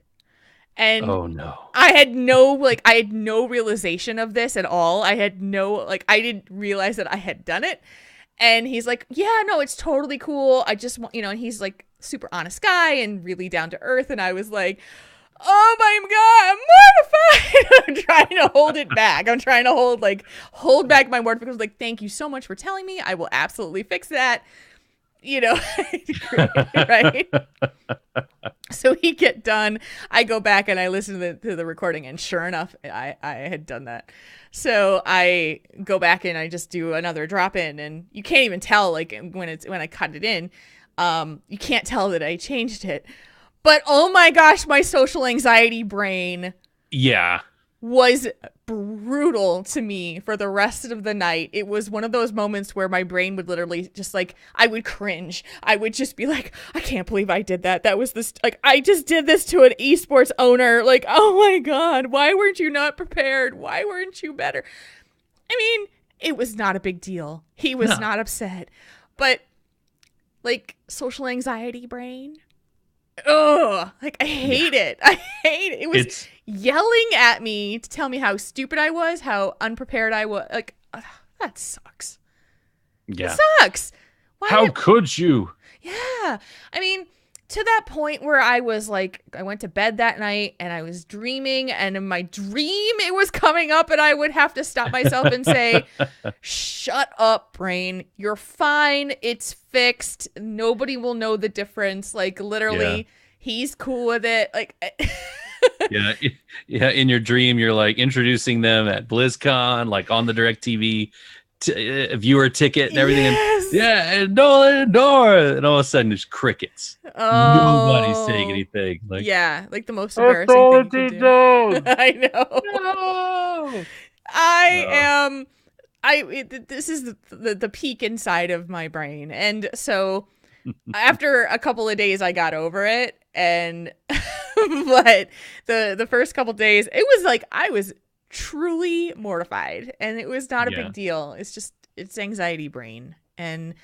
[SPEAKER 1] And
[SPEAKER 2] oh no,
[SPEAKER 1] I had no realization of this at all. I didn't realize that I had done it. And he's like, yeah, no, it's totally cool. I just want, and he's like super honest guy and really down to earth. And I was like, oh my God, I'm mortified. I'm trying to hold it back. I'm trying to hold back my word, because thank you so much for telling me. I will absolutely fix that. Right? So he get done. I go back and I listen to the recording, and sure enough, I had done that. So I go back and I just do another drop in, and you can't even tell when I cut it in. You can't tell that I changed it. But oh my gosh, my social anxiety brain.
[SPEAKER 2] Yeah.
[SPEAKER 1] was brutal to me for the rest of the night. It was one of those moments where my brain would literally just like, I would cringe. I would just be like, I can't believe I did that. That was this, like, I just did this to an esports owner. Like, oh my God, why weren't you not prepared? Why weren't you better? I mean, it was not a big deal. He was not upset. But like social anxiety brain. Ugh, like I hate it. I hate it. It was yelling at me to tell me how stupid I was, how unprepared I was. Like, that sucks.
[SPEAKER 2] Yeah.
[SPEAKER 1] It sucks.
[SPEAKER 2] How could you?
[SPEAKER 1] Yeah. I mean, to that point where I was like, I went to bed that night and I was dreaming, and in my dream it was coming up, and I would have to stop myself and say, shut up, brain. You're fine. It's fixed. Nobody will know the difference. Like, literally, he's cool with it. Like,
[SPEAKER 2] yeah. In your dream, you're like introducing them at BlizzCon, like on the DirecTV viewer ticket and everything.
[SPEAKER 1] Yes.
[SPEAKER 2] And Nolan Nora, and all of a sudden there's crickets. Nobody's saying anything. Like,
[SPEAKER 1] like the most embarrassing thing to do. I know.
[SPEAKER 2] No.
[SPEAKER 1] This is the peak inside of my brain, and so after a couple of days I got over it, and but the first couple of days it was like I was truly mortified, and it was not a big deal. It's anxiety brain, and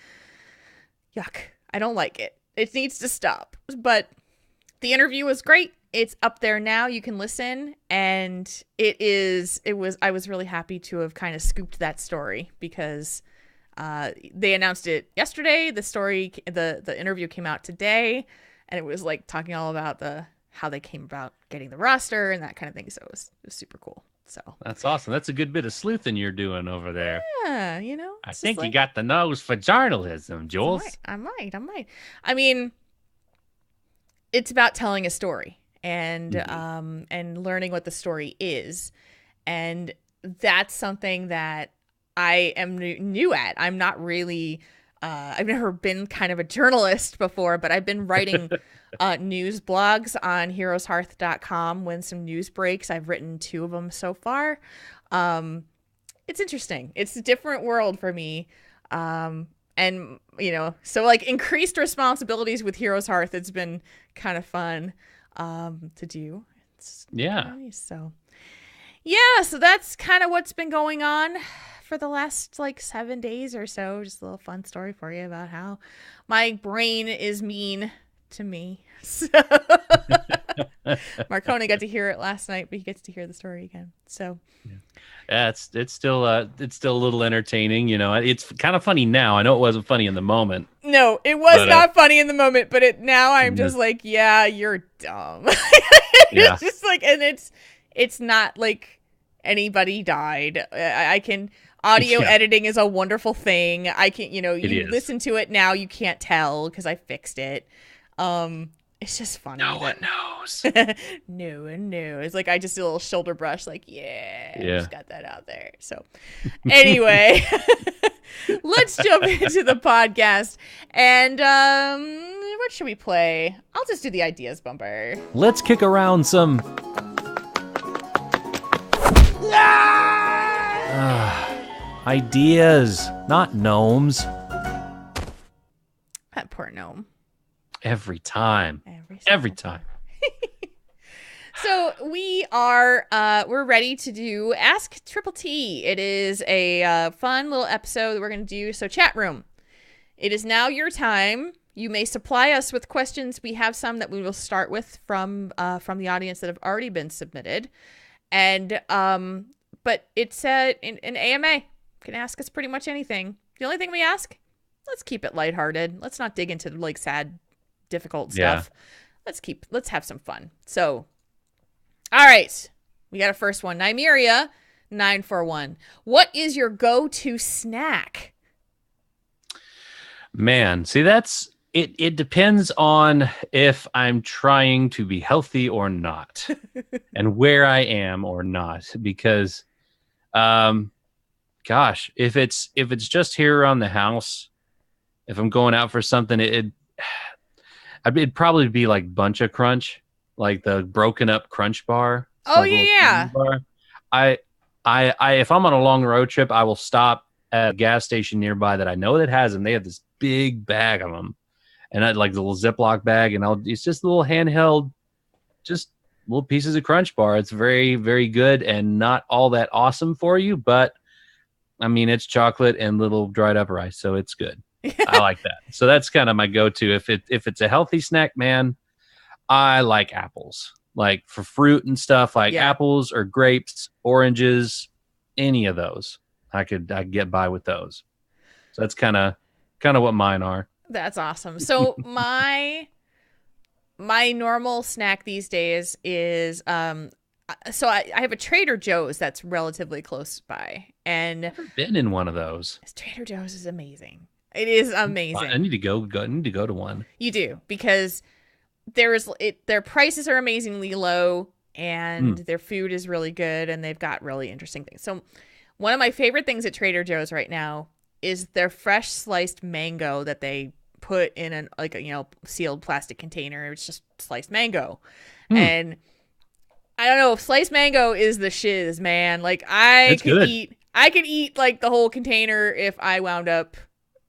[SPEAKER 1] yuck, I don't like it. It needs to stop. But the interview was great. It's up there now. You can listen, and I was really happy to have kind of scooped that story, because they announced it yesterday. The interview came out today, and it was like talking all about how they came about getting the roster and that kind of thing. So it was super cool. So
[SPEAKER 2] that's awesome. That's a good bit of sleuthing you're doing over there.
[SPEAKER 1] Yeah,
[SPEAKER 2] I think you got the nose for journalism, Jules.
[SPEAKER 1] I might. I mean, it's about telling a story and and learning what the story is, and that's something that I am new at. I'm not really. I've never been kind of a journalist before, but I've been writing news blogs on heroeshearth.com when some news breaks. I've written 2 of them so far. It's interesting. It's a different world for me. And, so like increased responsibilities with Heroes Hearth, it's been kind of fun to do. It's nice. So that's kind of what's been going on for the last like 7 days or so. Just a little fun story for you about how my brain is mean to me. So Marconi got to hear it last night, but he gets to hear the story again. So
[SPEAKER 2] it's still a little entertaining. It's kind of funny now. I know it wasn't funny in the moment.
[SPEAKER 1] No, it was not funny in the moment, but now I'm just like, yeah, you're dumb. It's just like, and it's not like anybody died. I can. Audio editing is a wonderful thing. I can, you listen to it now. You can't tell because I fixed it. It's just funny.
[SPEAKER 2] No one knows.
[SPEAKER 1] No one knows. It's like I just did a little shoulder brush, like, just got that out there. So anyway, let's jump into the podcast. And what should we play? I'll just do the ideas bumper.
[SPEAKER 3] Let's kick around some ideas, not gnomes.
[SPEAKER 1] That poor gnome.
[SPEAKER 2] Every time.
[SPEAKER 1] So we are we're ready to do Ask Triple T. It is a fun little episode that we're going to do. So chat room, it is now your time. You may supply us with questions. We have some that we will start with from the audience that have already been submitted. And but it's an AMA. You can ask us pretty much anything. The only thing we ask, let's keep it lighthearted. Let's not dig into like sad, difficult stuff. Let's have some fun. So, all right, we got a first one. Nymeria 941. What is your go-to snack?
[SPEAKER 2] Man, see, that's it. It depends on if I'm trying to be healthy or not, and where I am or not. Because, gosh, if it's just here around the house, if I'm going out for something, it'd probably be like Bunch of Crunch, like the broken up Crunch bar.
[SPEAKER 1] Oh yeah.
[SPEAKER 2] Bar. If I'm on a long road trip, I will stop at a gas station nearby that I know that has them. They have this big bag of them, and I like the little Ziploc bag, and it's just a little handheld, just little pieces of Crunch Bar. It's very, very good and not all that awesome for you, but I mean, it's chocolate and little dried up rice, so it's good. I like that. So that's kind of my go-to. If it's a healthy snack, man, I like apples. Like for fruit and stuff, like apples or grapes, oranges, any of those. I could get by with those. So that's kind of what mine are.
[SPEAKER 1] That's awesome. So my normal snack these days is so I have a Trader Joe's that's relatively close by, and
[SPEAKER 2] I've never been in one of those.
[SPEAKER 1] Trader Joe's is amazing. It is amazing.
[SPEAKER 2] I need to go to one.
[SPEAKER 1] You do, because their prices are amazingly low, and their food is really good, and they've got really interesting things. So one of my favorite things at Trader Joe's right now is their fresh sliced mango that they put in an sealed plastic container. It's just sliced mango. And I don't know, if sliced mango is the shiz, man. Like I could eat like the whole container if I wound up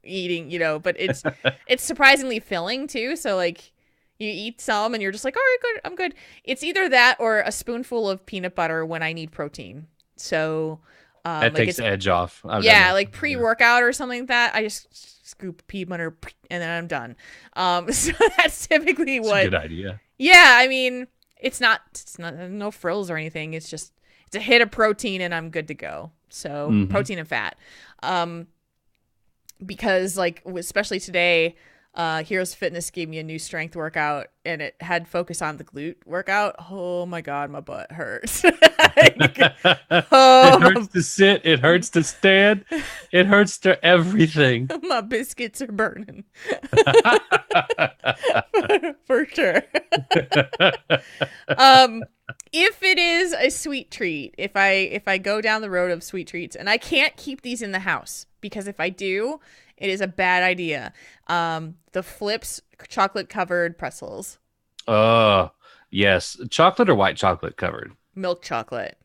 [SPEAKER 1] eating, but it's surprisingly filling too. So like you eat some and you're just like, all right, good, I'm good. It's either that or a spoonful of peanut butter when I need protein. So
[SPEAKER 2] that takes the edge off.
[SPEAKER 1] Like pre-workout or something like that. I just scoop peanut butter and then I'm done. So that's typically
[SPEAKER 2] That's a good idea.
[SPEAKER 1] Yeah, I mean, it's not no frills or anything. It's a hit of protein and I'm good to go. So protein and fat. Because like, especially today, Heroes Fitness gave me a new strength workout and it had focus on the glute workout. Oh my God, my butt hurts.
[SPEAKER 2] It hurts to sit. It hurts to stand. It hurts to everything.
[SPEAKER 1] My biscuits are burning. For sure. If it is a sweet treat, if I go down the road of sweet treats, and I can't keep these in the house because if I do, it is a bad idea. The Flips chocolate covered pretzels.
[SPEAKER 2] Oh, yes. Chocolate or white chocolate covered?
[SPEAKER 1] Milk chocolate.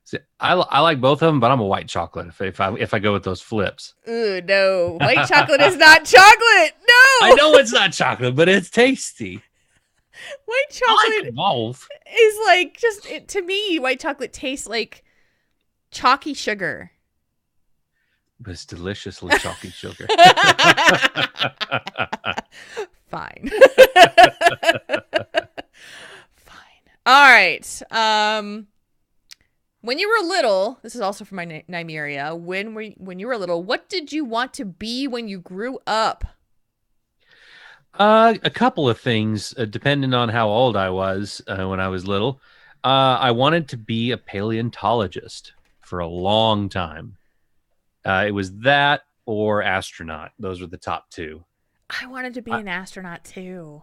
[SPEAKER 2] See, I like both of them, but I'm a white chocolate if I go with those Flips.
[SPEAKER 1] Ooh, no. White chocolate is not chocolate. No.
[SPEAKER 2] I know it's not chocolate, but it's tasty.
[SPEAKER 1] White chocolate
[SPEAKER 2] like both.
[SPEAKER 1] Is like to me, white chocolate tastes like chalky sugar.
[SPEAKER 2] But it's deliciously chalky sugar.
[SPEAKER 1] Fine. Fine. All right. When you were little, this is also from my Nymeria. When you were little, what did you want to be when you grew up?
[SPEAKER 2] A couple of things, depending on how old I was when I was little. I wanted to be a paleontologist for a long time. It was that or astronaut. Those were the top two.
[SPEAKER 1] I wanted to be an astronaut too.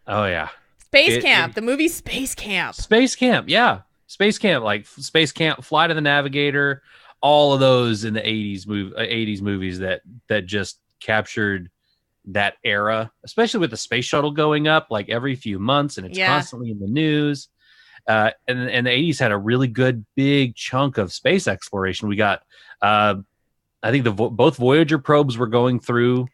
[SPEAKER 2] Oh, yeah.
[SPEAKER 1] Space Camp. The movie Space Camp.
[SPEAKER 2] Space Camp, yeah. Space Camp, like Space Camp, Flight of the Navigator, all of those in the 80s movies that just captured that era, especially with the space shuttle going up like every few months and it's constantly in the news. And the 80s had a really good big chunk of space exploration. We got I think both Voyager probes were going through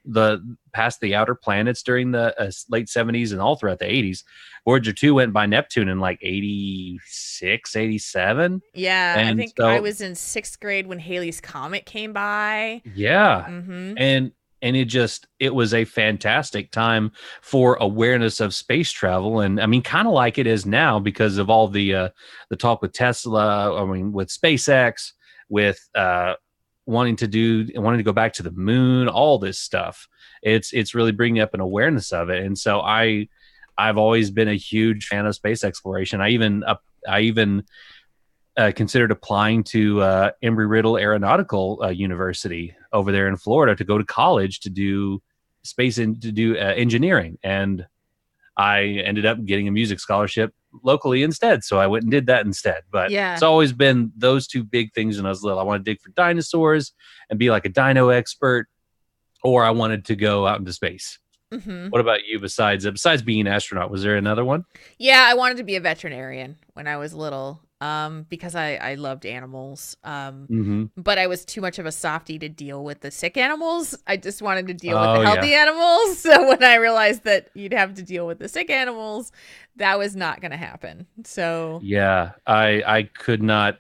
[SPEAKER 2] past the outer planets during the late 70s and all throughout the 80s. Voyager 2 went by Neptune in like 86, 87.
[SPEAKER 1] Yeah, and I think I was in 6th grade when Halley's Comet came by.
[SPEAKER 2] Yeah. Mm-hmm. And it was a fantastic time for awareness of space travel. And I mean, kind of like it is now because of all the talk with Tesla, I mean, with SpaceX, with wanting to go back to the moon, all this stuff. It's really bringing up an awareness of it. And so I've always been a huge fan of space exploration. I even considered applying to Embry-Riddle Aeronautical University over there in Florida to go to college to do engineering. And I ended up getting a music scholarship locally instead. So I went and did that instead. But it's always been those two big things when I was little. I wanted to dig for dinosaurs and be like a dino expert, or I wanted to go out into space. Mm-hmm. What about you besides being an astronaut? Was there another one?
[SPEAKER 1] Yeah, I wanted to be a veterinarian when I was little. because I loved animals.
[SPEAKER 2] Mm-hmm.
[SPEAKER 1] But I was too much of a softie to deal with the sick animals. I just wanted to deal with
[SPEAKER 2] Oh,
[SPEAKER 1] the healthy animals. So when I realized that you'd have to deal with the sick animals, that was not going to happen. So
[SPEAKER 2] Yeah, I could not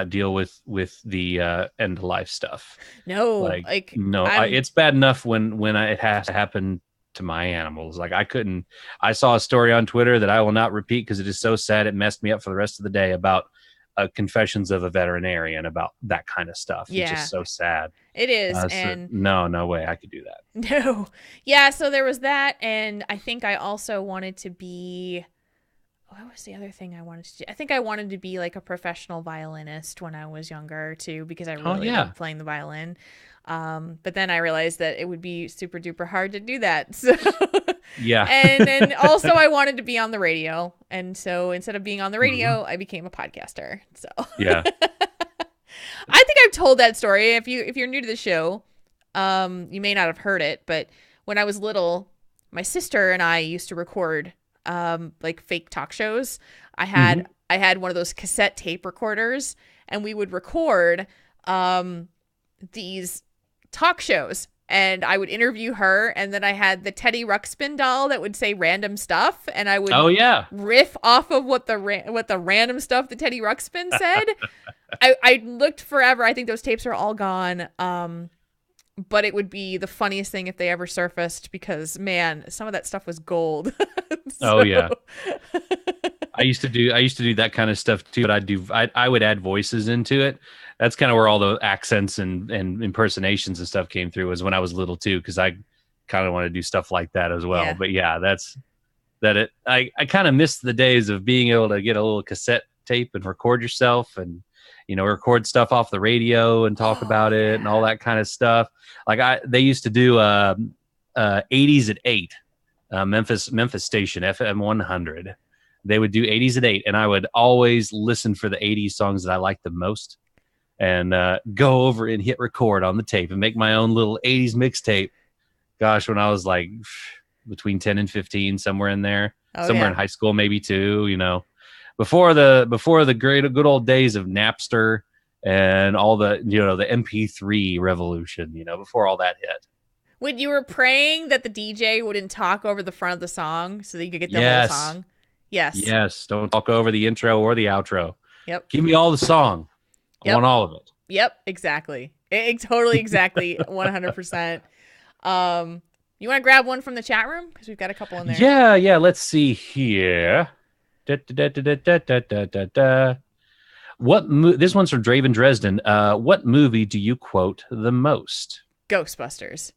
[SPEAKER 2] deal with the end of life stuff.
[SPEAKER 1] no,
[SPEAKER 2] Like,
[SPEAKER 1] like
[SPEAKER 2] no, it's bad enough when it has to happen to my animals. Like, I couldn't. I saw a story on Twitter that I will not repeat because it is so sad. It messed me up for the rest of the day about confessions of a veterinarian about that kind of stuff.
[SPEAKER 1] Yeah.
[SPEAKER 2] It's just so sad.
[SPEAKER 1] It is.
[SPEAKER 2] So no way I could do that.
[SPEAKER 1] No. Yeah, so there was that, and I think I also wanted to be, what was the other thing I wanted to do? I think I wanted to be like a professional violinist when I was younger too, because I really loved playing the violin. But then I realized that it would be super duper hard to do that. So
[SPEAKER 2] yeah.
[SPEAKER 1] And then also I wanted to be on the radio. And so instead of being on the radio, I became a podcaster. So
[SPEAKER 2] yeah.
[SPEAKER 1] I think I've told that story. If you're new to the show, you may not have heard it, but when I was little, my sister and I used to record like fake talk shows. I had one of those cassette tape recorders, and we would record these talk shows, and I would interview her, and then I had the Teddy Ruxpin doll that would say random stuff, and I would riff off of what the random stuff that Teddy Ruxpin said. I looked forever. I think those tapes are all gone. But it would be the funniest thing if they ever surfaced, because man, some of that stuff was gold.
[SPEAKER 2] Oh yeah. I used to do that kind of stuff too, but I would add voices into it. That's kind of where all the accents and impersonations and stuff came through, was when I was little too, because I kind of want to do stuff like that as well.
[SPEAKER 1] Yeah.
[SPEAKER 2] But yeah, I kind of missed the days of being able to get a little cassette tape and record yourself, and record stuff off the radio and talk about it and all that kind of stuff. Like they used to do 80s at 8, Memphis station, FM 100. They would do 80s at 8, and I would always listen for the 80s songs that I liked the most, and go over and hit record on the tape and make my own little 80s mixtape. Gosh, when I was like between 10 and 15, somewhere in there, somewhere in high school, maybe too, before the great good old days of Napster and all the the MP3 revolution, before all that hit.
[SPEAKER 1] When you were praying that the DJ wouldn't talk over the front of the song so that you could get the whole song. Yes.
[SPEAKER 2] Don't talk over the intro or the outro.
[SPEAKER 1] Yep.
[SPEAKER 2] Give me all the song. I want all of it.
[SPEAKER 1] Yep, exactly. Totally exactly 100%. You want to grab one from the chat room, because we've got a couple in there?
[SPEAKER 2] Yeah, let's see here. This one's from Draven Dresden. What movie do you quote the most?
[SPEAKER 1] Ghostbusters.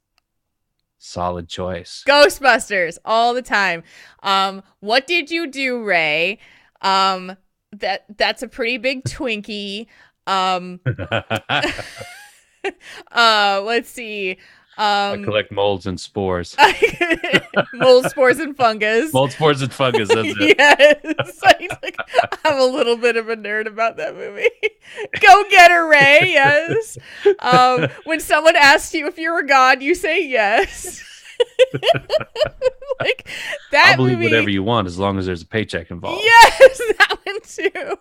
[SPEAKER 2] Solid choice.
[SPEAKER 1] Ghostbusters all the time. What did you do, Ray? That's a pretty big Twinkie. Let's see.
[SPEAKER 2] I collect molds and spores.
[SPEAKER 1] Mold, spores, and fungus.
[SPEAKER 2] Mold, spores, and fungus. That's it.
[SPEAKER 1] Yes. I'm a little bit of a nerd about that movie. Go get her, Ray. Yes. When someone asks you if you're a god, you say yes. Like that.
[SPEAKER 2] I'll believe
[SPEAKER 1] movie,
[SPEAKER 2] whatever you want, as long as there's a paycheck involved.
[SPEAKER 1] Yes, that one too.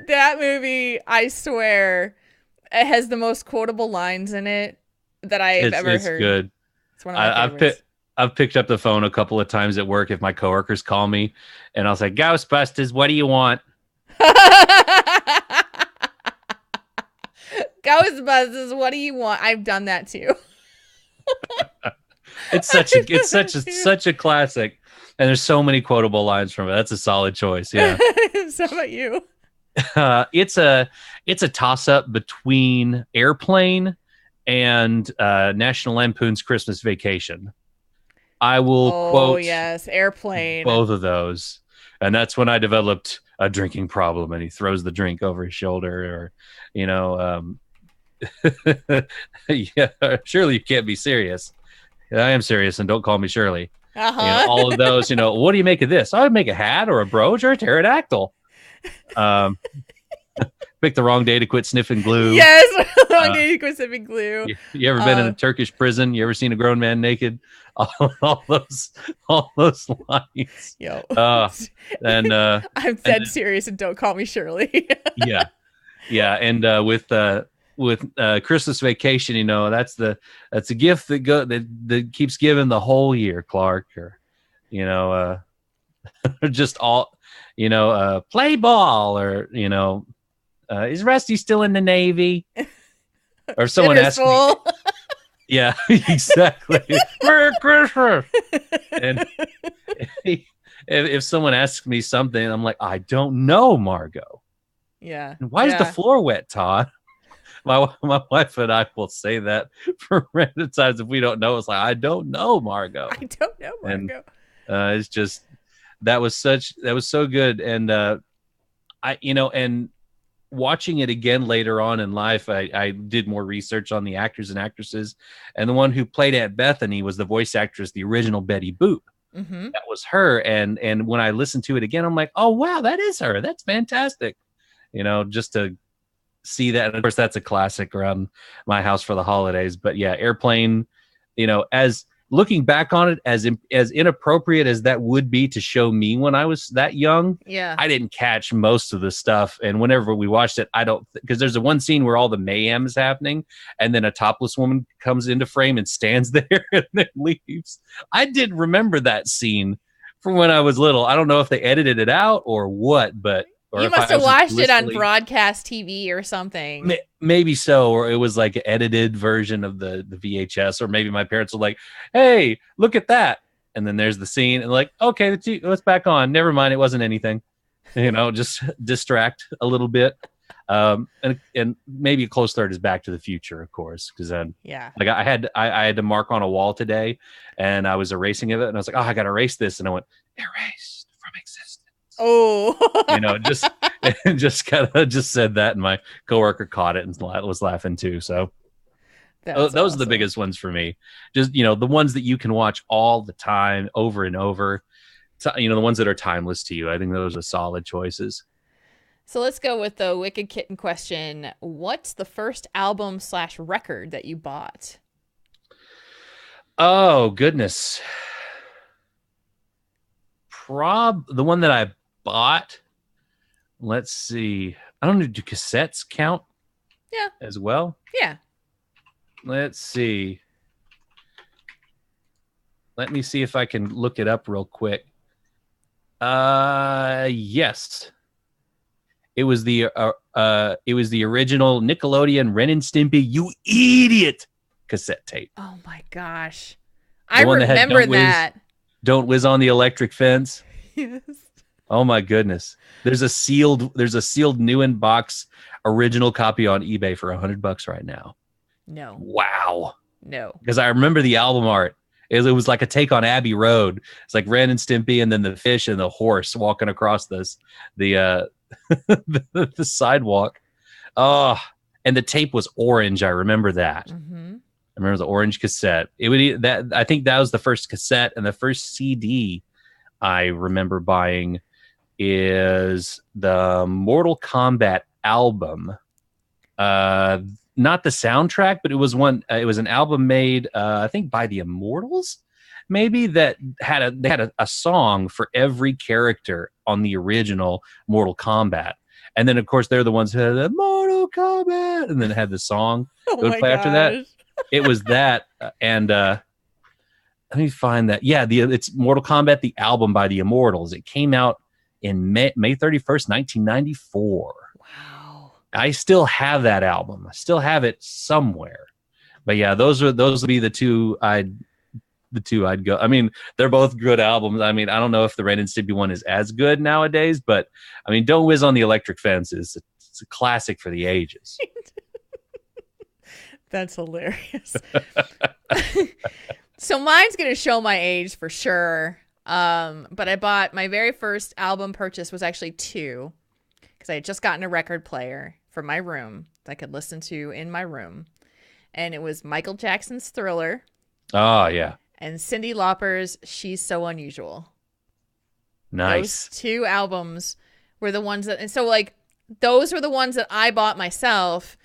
[SPEAKER 1] that movie, I swear, it has the most quotable lines in it that I've ever heard.
[SPEAKER 2] It's good.
[SPEAKER 1] It's one of my favorites.
[SPEAKER 2] I've picked up the phone a couple of times at work if my coworkers call me, and I'll say, "Ghostbusters, what do you want?"
[SPEAKER 1] Ghostbusters, what do you want? I've done that too.
[SPEAKER 2] It's such a classic, and there's so many quotable lines from it. That's a solid choice. Yeah.
[SPEAKER 1] So how about you?
[SPEAKER 2] It's a toss up between Airplane and National Lampoon's Christmas Vacation. I will quote.
[SPEAKER 1] Oh yes, Airplane.
[SPEAKER 2] Both of those, and that's when I developed a drinking problem. And he throws the drink over his shoulder, or yeah, surely you can't be serious. I am serious, and don't call me Shirley. All of those. What do you make of this? I would make a hat or a brooch or a pterodactyl. Picked the wrong day to quit sniffing glue.
[SPEAKER 1] Yes, long day to quit sipping glue.
[SPEAKER 2] You ever been in a Turkish prison? You ever seen a grown man naked? All those lines.
[SPEAKER 1] Yo.
[SPEAKER 2] And
[SPEAKER 1] I'm dead serious, and don't call me Shirley.
[SPEAKER 2] yeah, and with Christmas Vacation, you know, that's a gift that keeps giving the whole year, Clark, or you know, just all, you know, play ball, or you know, is Rusty still in the Navy? Or someone asked me. Yeah, exactly. Merry Christmas. And if someone asks me something, I'm like, I don't know, Margot.
[SPEAKER 1] Yeah.
[SPEAKER 2] Why is the floor wet, Todd? My wife and I will say that for random times if we don't know. It's like, I don't know, Margot.
[SPEAKER 1] I don't know, Margot.
[SPEAKER 2] And it's just that was so good. And and watching it again later on in life, I did more research on the actors and actresses, and the one who played Aunt Bethany was the voice actress, the original Betty Boop.
[SPEAKER 1] Mm-hmm.
[SPEAKER 2] That was her. And when I listened to it again, I'm like, oh wow, that is her. That's fantastic. You know, just to see that. And of course, that's a classic around my house for the holidays. But yeah, Airplane, you know, as looking back on it, as inappropriate as that would be to show me when I was that young,
[SPEAKER 1] yeah,
[SPEAKER 2] I didn't catch most of the stuff. And whenever we watched it, because there's a one scene where all the mayhem is happening, and then a topless woman comes into frame and stands there and then leaves. I did remember that scene from when I was little. I don't know if they edited it out or what, but
[SPEAKER 1] you must have watched it on broadcast TV or something.
[SPEAKER 2] Maybe so, or it was like an edited version of the VHS, or maybe my parents were like, "Hey, look at that," and then there's the scene, and like, okay, let's back on. Never mind, it wasn't anything. You know, just distract a little bit. And maybe a close third is Back to the Future, of course, because then like I had to mark on a wall today, and I was erasing it, and I was like, oh, I got to erase this, and I went erased from existence.
[SPEAKER 1] Oh,
[SPEAKER 2] you know, just said that, and my coworker caught it and was laughing too. So those are the biggest ones for me. Just, you know, the ones that you can watch all the time, over and over. You know, the ones that are timeless to you. I think those are solid choices.
[SPEAKER 1] So let's go with the Wicked Kitten question. What's the first album / record that you bought?
[SPEAKER 2] Oh goodness, the one that I bought, let's see, I don't know, do cassettes count?
[SPEAKER 1] Yeah,
[SPEAKER 2] as well.
[SPEAKER 1] Yeah,
[SPEAKER 2] let's see, let me see if I can look it up real quick. Yes, it was the original Nickelodeon Ren and Stimpy You Idiot cassette tape.
[SPEAKER 1] Oh my gosh, I remember that.
[SPEAKER 2] Don't Whiz on the Electric Fence.
[SPEAKER 1] Yes.
[SPEAKER 2] Oh my goodness. There's a sealed new in box original copy on eBay for $100 right now.
[SPEAKER 1] No.
[SPEAKER 2] Wow.
[SPEAKER 1] No.
[SPEAKER 2] Because I remember the album art. It was like a take on Abbey Road. It's like Ren and Stimpy, and then the fish and the horse walking across the the sidewalk. Oh, and the tape was orange. I remember that.
[SPEAKER 1] Mm-hmm.
[SPEAKER 2] I remember the orange cassette. I think that was the first cassette, and the first CD I remember buying is the Mortal Kombat album. Not the soundtrack, but it was one. It was an album made, I think, by the Immortals, maybe, that had a song for every character on the original Mortal Kombat. And then, of course, they're the ones who had the Mortal Kombat, and then had the song that would play after that. It was that, and let me find that. Yeah, it's Mortal Kombat, the album by the Immortals. It came out in May 31st, 1994.
[SPEAKER 1] Wow.
[SPEAKER 2] I still have that album. I still have it somewhere. But yeah, those would be the two I'd go. I mean, they're both good albums. I mean, I don't know if the Ren and Stimpy one is as good nowadays, but I mean, Don't Whiz on the Electric Fence it's a classic for the ages.
[SPEAKER 1] That's hilarious. So mine's going to show my age for sure. But I bought, my very first album purchase was actually 2, because I had just gotten a record player for my room that I could listen to in my room. And it was Michael Jackson's Thriller.
[SPEAKER 2] Oh, yeah.
[SPEAKER 1] And Cyndi Lauper's She's So Unusual.
[SPEAKER 2] Nice.
[SPEAKER 1] Those 2 albums were the ones that, and so like those were the ones that I bought myself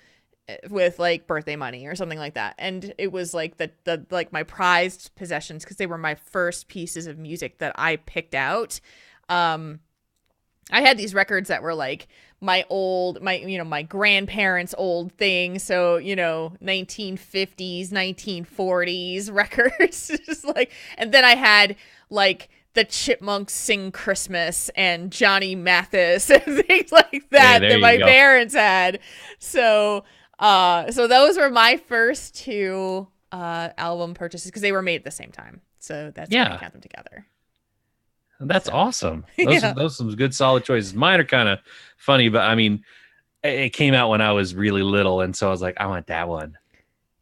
[SPEAKER 1] with like birthday money or something like that. And it was like the like my prized possessions because they were my first pieces of music that I picked out. I had these records that were like my grandparents' old thing. So, 1950s, 1940s records. Just like, and then I had like the Chipmunks Sing Christmas and Johnny Mathis and things like that that my parents had. So, so those were my first two album purchases because they were made at the same time. So that's why I count them together.
[SPEAKER 2] That's awesome. Those are some good solid choices. Mine are kind of funny, but I mean, it came out when I was really little, and so I was like, I want that one.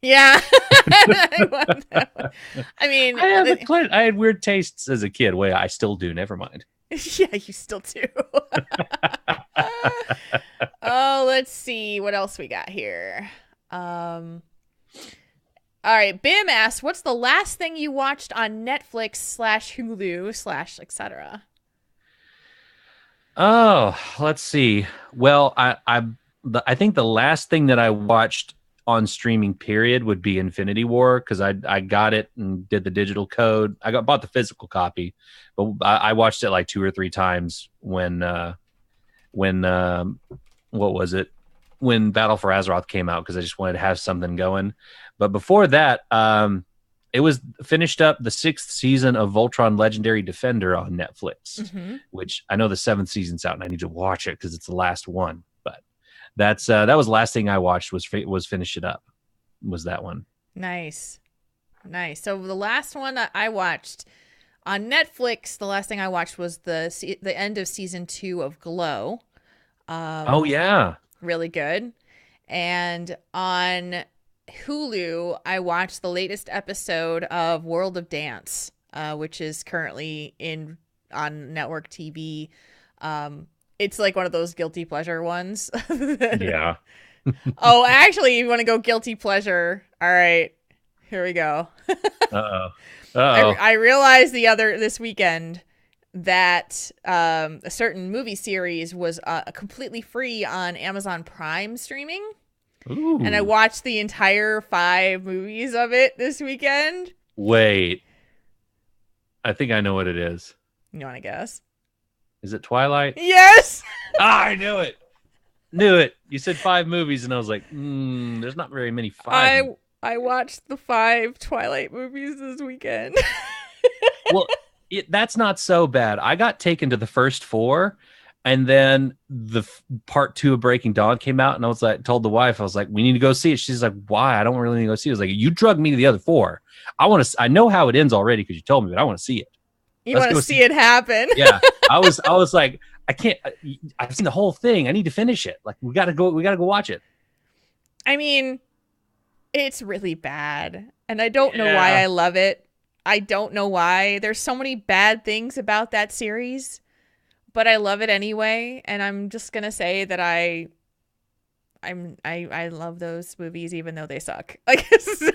[SPEAKER 1] Yeah, I want that one. I mean,
[SPEAKER 2] I had weird tastes as a kid. Wait, I still do. Never mind.
[SPEAKER 1] Yeah, you still do. Oh, let's see what else we got here. All right, Bim asks, what's the last thing you watched on Netflix /Hulu /etc.?
[SPEAKER 2] Oh, let's see. Well, I think the last thing that I watched on streaming period would be Infinity War because I got it and did the digital code. I bought the physical copy, but I watched it like 2 or 3 times when what was it? When Battle for Azeroth came out because I just wanted to have something going. But before that, it was finished up the 6th season of Voltron Legendary Defender on Netflix, which I know the 7th season's out and I need to watch it because it's the last one. But that was the last thing I watched was finish it up. Was that one?
[SPEAKER 1] Nice. So the last one that I watched on Netflix, the last thing I watched was the end of season 2 of Glow.
[SPEAKER 2] Oh yeah,
[SPEAKER 1] really good. And on Hulu, I watched the latest episode of World of Dance, which is currently on network TV. It's like one of those guilty pleasure ones.
[SPEAKER 2] Yeah.
[SPEAKER 1] Oh, actually, you want to go guilty pleasure? All right, here we go.
[SPEAKER 2] Uh-oh.
[SPEAKER 1] I realized this weekend that a certain movie series was completely free on Amazon Prime streaming.
[SPEAKER 2] Ooh.
[SPEAKER 1] And I watched the entire 5 movies of it this weekend.
[SPEAKER 2] Wait. I think I know what it is.
[SPEAKER 1] You want to guess?
[SPEAKER 2] Is it Twilight?
[SPEAKER 1] Yes!
[SPEAKER 2] I knew it. You said 5 movies, and I was like, there's not very many 5.
[SPEAKER 1] I watched the 5 Twilight movies this weekend.
[SPEAKER 2] Well, that's not so bad. I got taken to the first 4. And then the part 2 of Breaking Dawn came out, and I was like, told the wife, I was like, we need to go see it. She's like, why? I don't really need to go see it. I was like, you drugged me to the other 4. I know how it ends already because you told me, but I want to see it.
[SPEAKER 1] You want to see it happen?
[SPEAKER 2] Yeah. I was like, I can't. I've seen the whole thing. I need to finish it. Like, we gotta go watch it.
[SPEAKER 1] I mean, it's really bad, and I don't know why I love it. I don't know why. There's so many bad things about that series. But I love it anyway, and I'm just gonna say that I love those movies even though they suck. Like, so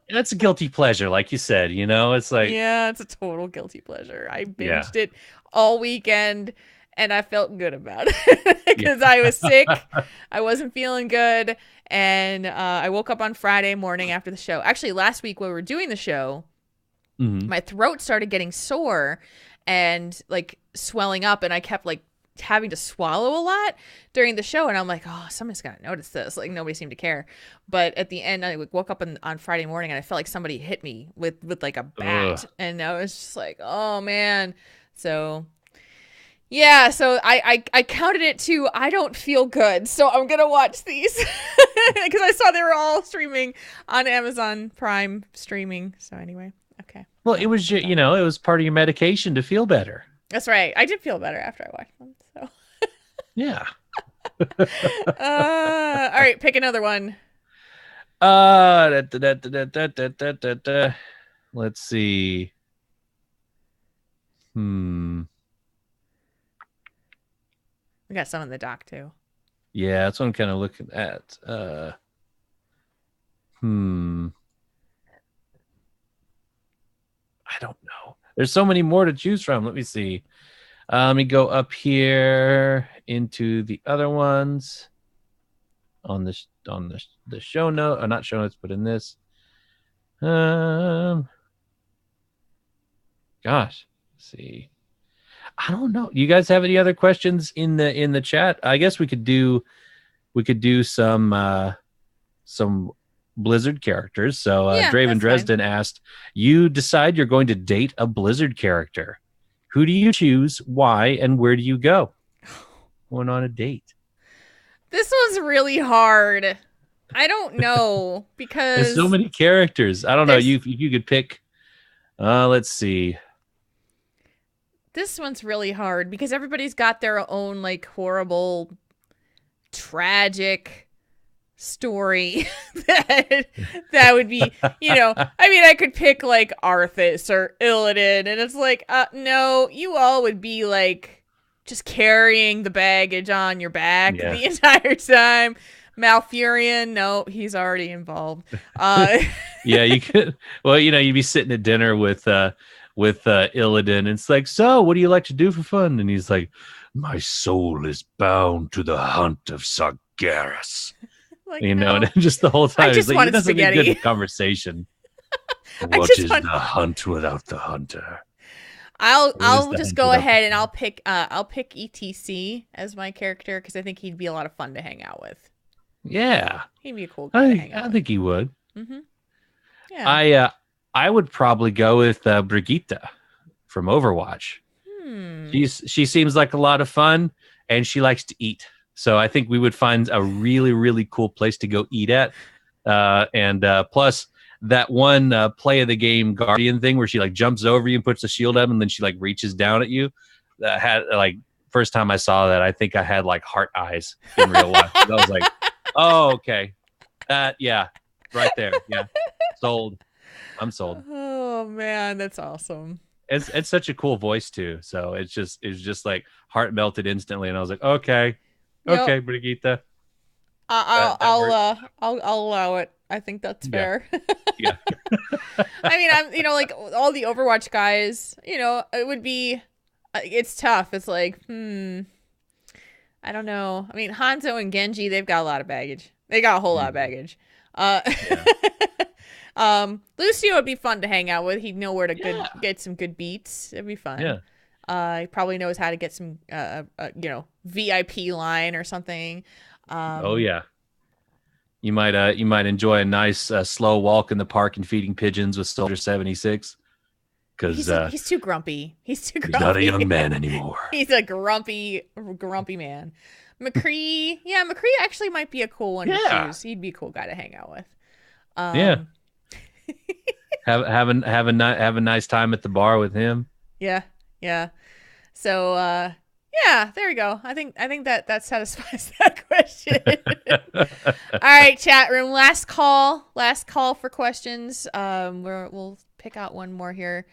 [SPEAKER 2] that's a guilty pleasure, like you said. It's like
[SPEAKER 1] it's a total guilty pleasure. I binged it all weekend, and I felt good about it because I was sick. I wasn't feeling good, and I woke up on Friday morning after the show. Actually, last week when we were doing the show, my throat started getting sore and like swelling up, and I kept like having to swallow a lot during the show, and I'm like, oh, somebody's gotta notice this. Like, nobody seemed to care. But at the end, I woke up on Friday morning, and I felt like somebody hit me with like a bat. And I was just like, oh man. So yeah, so I counted it to I don't feel good, so I'm gonna watch these because I saw they were all streaming on Amazon Prime streaming. So anyway, okay.
[SPEAKER 2] Well, it was it was part of your medication to feel better.
[SPEAKER 1] That's right. I did feel better after I watched them. So
[SPEAKER 2] yeah.
[SPEAKER 1] All right, pick another one.
[SPEAKER 2] Let's see.
[SPEAKER 1] We got some in the doc too.
[SPEAKER 2] Yeah, that's what I'm kind of looking at. I don't know. There's so many more to choose from. Let me see. Let me go up here into the other ones on the show note, or not show notes, but in this. Gosh, let's see. I don't know. You guys have any other questions in the chat? I guess we could do some Blizzard characters. So Draven Dresden asked, you decide you're going to date a Blizzard character. Who do you choose? Why? And where do you go? Going on a date.
[SPEAKER 1] This was really hard. I don't know because
[SPEAKER 2] there's so many characters. I don't know. You could pick. Let's see.
[SPEAKER 1] This one's really hard because everybody's got their own like horrible, tragic story that would be, you know, I mean, I could pick like Arthas or Illidan, and it's like, no, you all would be like just carrying the baggage on your back the entire time. Malfurion, no, he's already involved.
[SPEAKER 2] Yeah, you could. Well, you know, you'd be sitting at dinner with Illidan, and it's like, so what do you like to do for fun? And he's like, my soul is bound to the hunt of Sargeras.
[SPEAKER 1] Like,
[SPEAKER 2] you know, and just the whole time,
[SPEAKER 1] I just wanted spaghetti.
[SPEAKER 2] A good conversation. What is the hunt without the hunter?
[SPEAKER 1] I'll just go ahead and I'll pick ETC as my character because I think he'd be a lot of fun to hang out with.
[SPEAKER 2] Yeah,
[SPEAKER 1] he'd be a cool guy to hang out with.
[SPEAKER 2] I think he would.
[SPEAKER 1] Mm-hmm. Yeah,
[SPEAKER 2] I would probably go with Brigitte from Overwatch. She seems like a lot of fun, and she likes to eat. So I think we would find a really, really cool place to go eat at. And plus that one play of the game Guardian thing where she like jumps over you and puts the shield up and then she like reaches down at you. That had like first time I saw that, I think I had like heart eyes in real life. I was like, oh, okay. Yeah, right there. Yeah. Sold. I'm sold.
[SPEAKER 1] Oh man, that's awesome.
[SPEAKER 2] It's such a cool voice too. So it's just like heart melted instantly. And I was like, okay. Okay, Brigitte.
[SPEAKER 1] I'll allow it. I think that's fair.
[SPEAKER 2] Yeah.
[SPEAKER 1] I mean, I'm like all the Overwatch guys, it would be it's tough. It's like, I don't know. I mean, Hanzo and Genji, they've got a lot of baggage. They got a whole lot of baggage. Lucio would be fun to hang out with. He'd know where to get some good beats. It'd be fun.
[SPEAKER 2] Yeah.
[SPEAKER 1] He probably knows how to get some, VIP line or something.
[SPEAKER 2] Oh yeah, you might enjoy a nice slow walk in the park and feeding pigeons with Soldier 76. Because
[SPEAKER 1] he's too grumpy. He's
[SPEAKER 2] not a young man anymore.
[SPEAKER 1] He's a grumpy man. McCree, McCree actually might be a cool one to choose. He'd be a cool guy to hang out with.
[SPEAKER 2] have a nice time at the bar with him.
[SPEAKER 1] Yeah. So, there we go. I think that satisfies that question. All right, chat room. Last call for questions. We'll pick out one more here.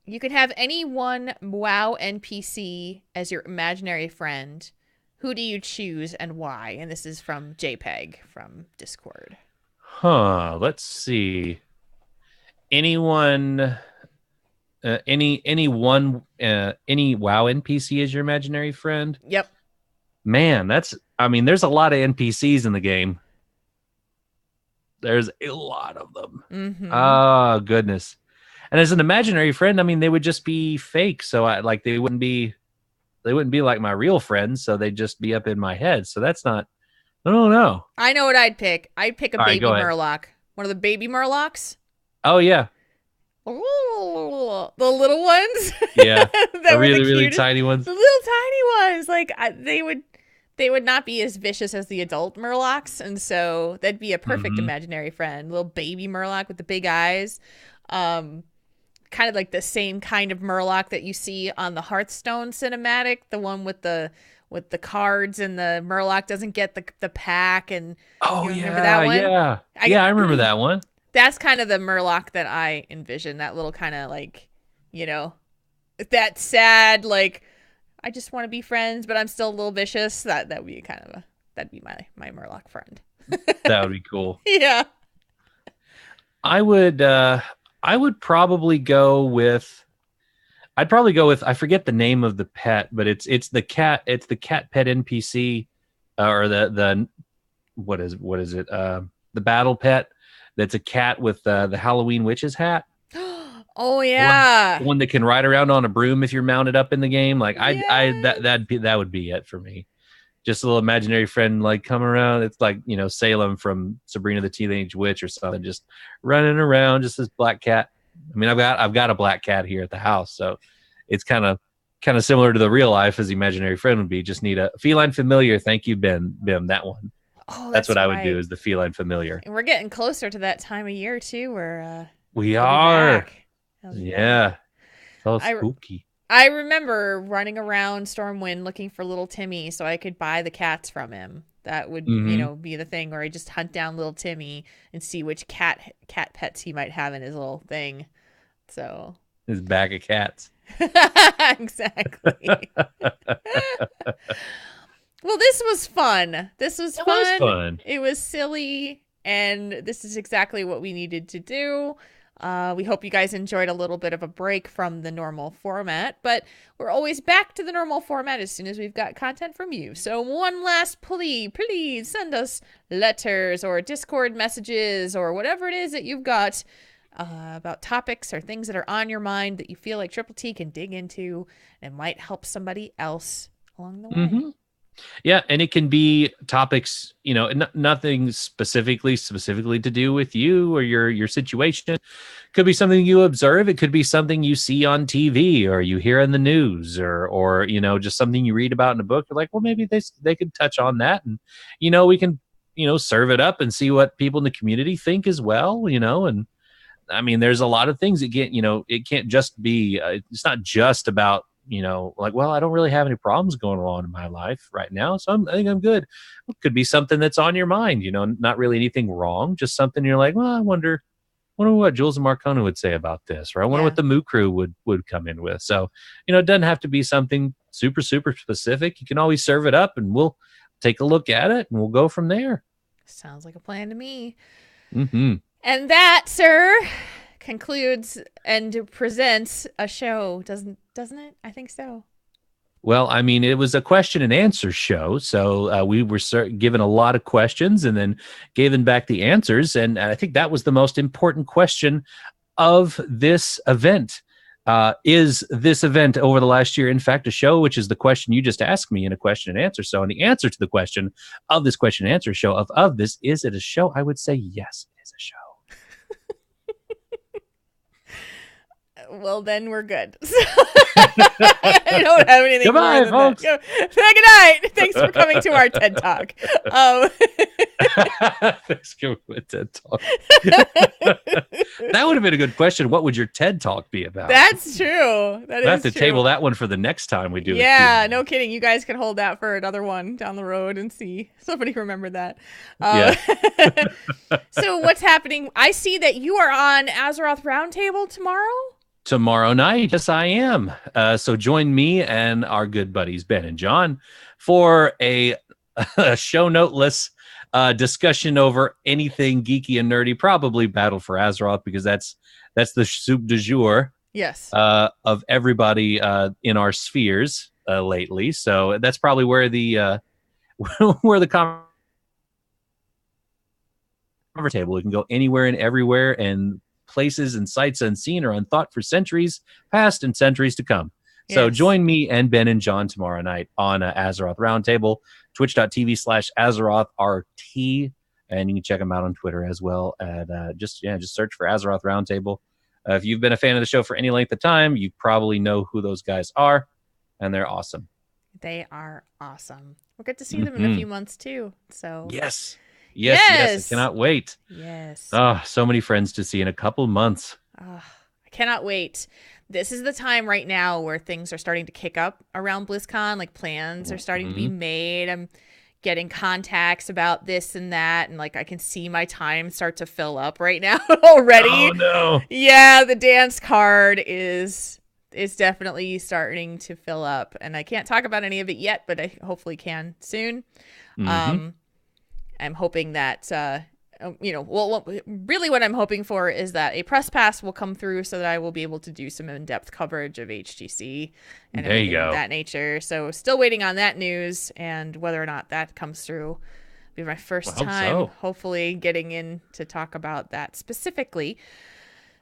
[SPEAKER 1] You can have any one WoW NPC as your imaginary friend. Who do you choose and why? And this is from JPEG from Discord.
[SPEAKER 2] Let's see. Anyone, any WoW NPC as your imaginary friend?
[SPEAKER 1] Yep.
[SPEAKER 2] Man, there's a lot of NPCs in the game. There's a lot of them.
[SPEAKER 1] Mm-hmm.
[SPEAKER 2] Oh, goodness. And as an imaginary friend, they would just be fake. So they wouldn't be like my real friends. So they'd just be up in my head. So that's not, I don't know.
[SPEAKER 1] I know what I'd pick. I'd pick a baby Murloc. One of the baby Murlocs.
[SPEAKER 2] Oh, yeah.
[SPEAKER 1] Ooh, the little ones.
[SPEAKER 2] Yeah. The really tiny ones.
[SPEAKER 1] The little tiny ones. Like they would not be as vicious as the adult Murlocs. And so that'd be a perfect imaginary friend. Little baby Murloc with the big eyes. Kind of like the same kind of Murloc that you see on the Hearthstone cinematic, the one with the cards and the Murloc doesn't get the pack and remember that one?
[SPEAKER 2] I remember that one.
[SPEAKER 1] That's kind of the Murloc that I envision. That little kind of like, that sad like I just want to be friends, but I'm still a little vicious. That would be that'd be my Murloc friend.
[SPEAKER 2] That would be cool.
[SPEAKER 1] Yeah.
[SPEAKER 2] I would probably go with I'd probably go with, I forget the name of the pet, but it's the cat pet NPC, or the what is it? The battle pet that's a cat with the Halloween witch's hat.
[SPEAKER 1] Oh yeah,
[SPEAKER 2] one that can ride around on a broom if you're mounted up in the game. Like
[SPEAKER 1] Yes.
[SPEAKER 2] that would be it for me. Just a little imaginary friend like come around. It's like, Salem from Sabrina the Teenage Witch or something, just running around, just this black cat. I mean, I've got a black cat here at the house, so it's kind of similar to the real life as the imaginary friend would be. Just need a feline familiar. Thank you, Bim. That one.
[SPEAKER 1] Oh,
[SPEAKER 2] That's what I would
[SPEAKER 1] right.
[SPEAKER 2] do, is the feline familiar.
[SPEAKER 1] And we're getting closer to that time of year too, where
[SPEAKER 2] We
[SPEAKER 1] I'll be
[SPEAKER 2] are.
[SPEAKER 1] back.
[SPEAKER 2] Yeah. So spooky.
[SPEAKER 1] I remember running around Stormwind looking for little Timmy so I could buy the cats from him. That would, be the thing where I just hunt down little Timmy and see which cat pets he might have in his little thing. So
[SPEAKER 2] his bag of cats.
[SPEAKER 1] Exactly. Well, this was fun. This was fun. It was silly, and this is exactly what we needed to do. We hope you guys enjoyed a little bit of a break from the normal format, but we're always back to the normal format as soon as we've got content from you. So one last plea, please send us letters or Discord messages or whatever it is that you've got about topics or things that are on your mind that you feel like Triple T can dig into and might help somebody else along the way.
[SPEAKER 2] Mm-hmm. Yeah, and it can be topics, nothing specifically to do with you or your situation. It could be something you observe. It could be something you see on TV or you hear in the news, or just something you read about in a book. You're like, well, maybe they could touch on that, and we can serve it up and see what people in the community think as well. And I mean, there's a lot of things that it can't just be. It's not just about. Like, well, I don't really have any problems going on in my life right now, so I think I'm good. It could be something that's on your mind, not really anything wrong, just something you're like, well, I wonder what Jules and Marcona would say about this, or I wonder what the Moo Crew would come in with. So, it doesn't have to be something super, super specific. You can always serve it up, and we'll take a look at it, and we'll go from there.
[SPEAKER 1] Sounds like a plan to me.
[SPEAKER 2] Mm-hmm.
[SPEAKER 1] And that, sir, concludes and presents a show, doesn't it? I think so.
[SPEAKER 2] Well, I mean, it was a question and answer show, so we were given a lot of questions and then given back the answers, and I think that was the most important question of this event. Is this event over the last year, in fact, a show, which is the question you just asked me in a question and answer. So, in the answer to the question of this question and answer show of this, is it a show? I would say yes, it is a show.
[SPEAKER 1] Well, then we're good. I don't have anything
[SPEAKER 2] Goodbye,
[SPEAKER 1] more than
[SPEAKER 2] folks.
[SPEAKER 1] that. Good night. Thanks for coming to our TED Talk.
[SPEAKER 2] Thanks for coming to a TED Talk. That would have been a good question. What would your TED Talk be about?
[SPEAKER 1] That's true. That
[SPEAKER 2] we'll
[SPEAKER 1] is
[SPEAKER 2] have to
[SPEAKER 1] true.
[SPEAKER 2] table that one for the next time we do it.
[SPEAKER 1] Yeah, no kidding. You guys can hold that for another one down the road and see. Somebody remember that. So what's happening? I see that you are on Azeroth Roundtable tomorrow.
[SPEAKER 2] Tomorrow night, yes, I am. So join me and our good buddies Ben and John for a show noteless discussion over anything geeky and nerdy. Probably Battle for Azeroth, because that's the soup du jour.
[SPEAKER 1] Yes.
[SPEAKER 2] Of everybody in our spheres lately. So that's probably where the table. We can go anywhere and everywhere, and places and sights unseen or unthought for centuries past and centuries to come. So join me and Ben and John tomorrow night on Azeroth Roundtable, twitch.tv/AzerothRT, and you can check them out on Twitter as well. And just search for Azeroth Roundtable. If you've been a fan of the show for any length of time, you probably know who those guys are, and they're awesome.
[SPEAKER 1] They are awesome. We'll get to see them in a few months too. So
[SPEAKER 2] Yes, I cannot wait.
[SPEAKER 1] Yes.
[SPEAKER 2] Oh, so many friends to see in a couple of months.
[SPEAKER 1] I cannot wait. This is the time right now where things are starting to kick up around BlizzCon. Like, plans are starting to be made. I'm getting contacts about this and that, and like I can see my time start to fill up right now already.
[SPEAKER 2] Oh no.
[SPEAKER 1] Yeah, the dance card is definitely starting to fill up, and I can't talk about any of it yet, but I hopefully can soon. I'm hoping that really what I'm hoping for is that a press pass will come through so that I will be able to do some in-depth coverage of HTC and
[SPEAKER 2] There you
[SPEAKER 1] everything of
[SPEAKER 2] go.
[SPEAKER 1] that nature. So still waiting on that news, and whether or not that comes through. Be my first
[SPEAKER 2] Well, I hope
[SPEAKER 1] time,
[SPEAKER 2] so.
[SPEAKER 1] hopefully, getting in to talk about that specifically.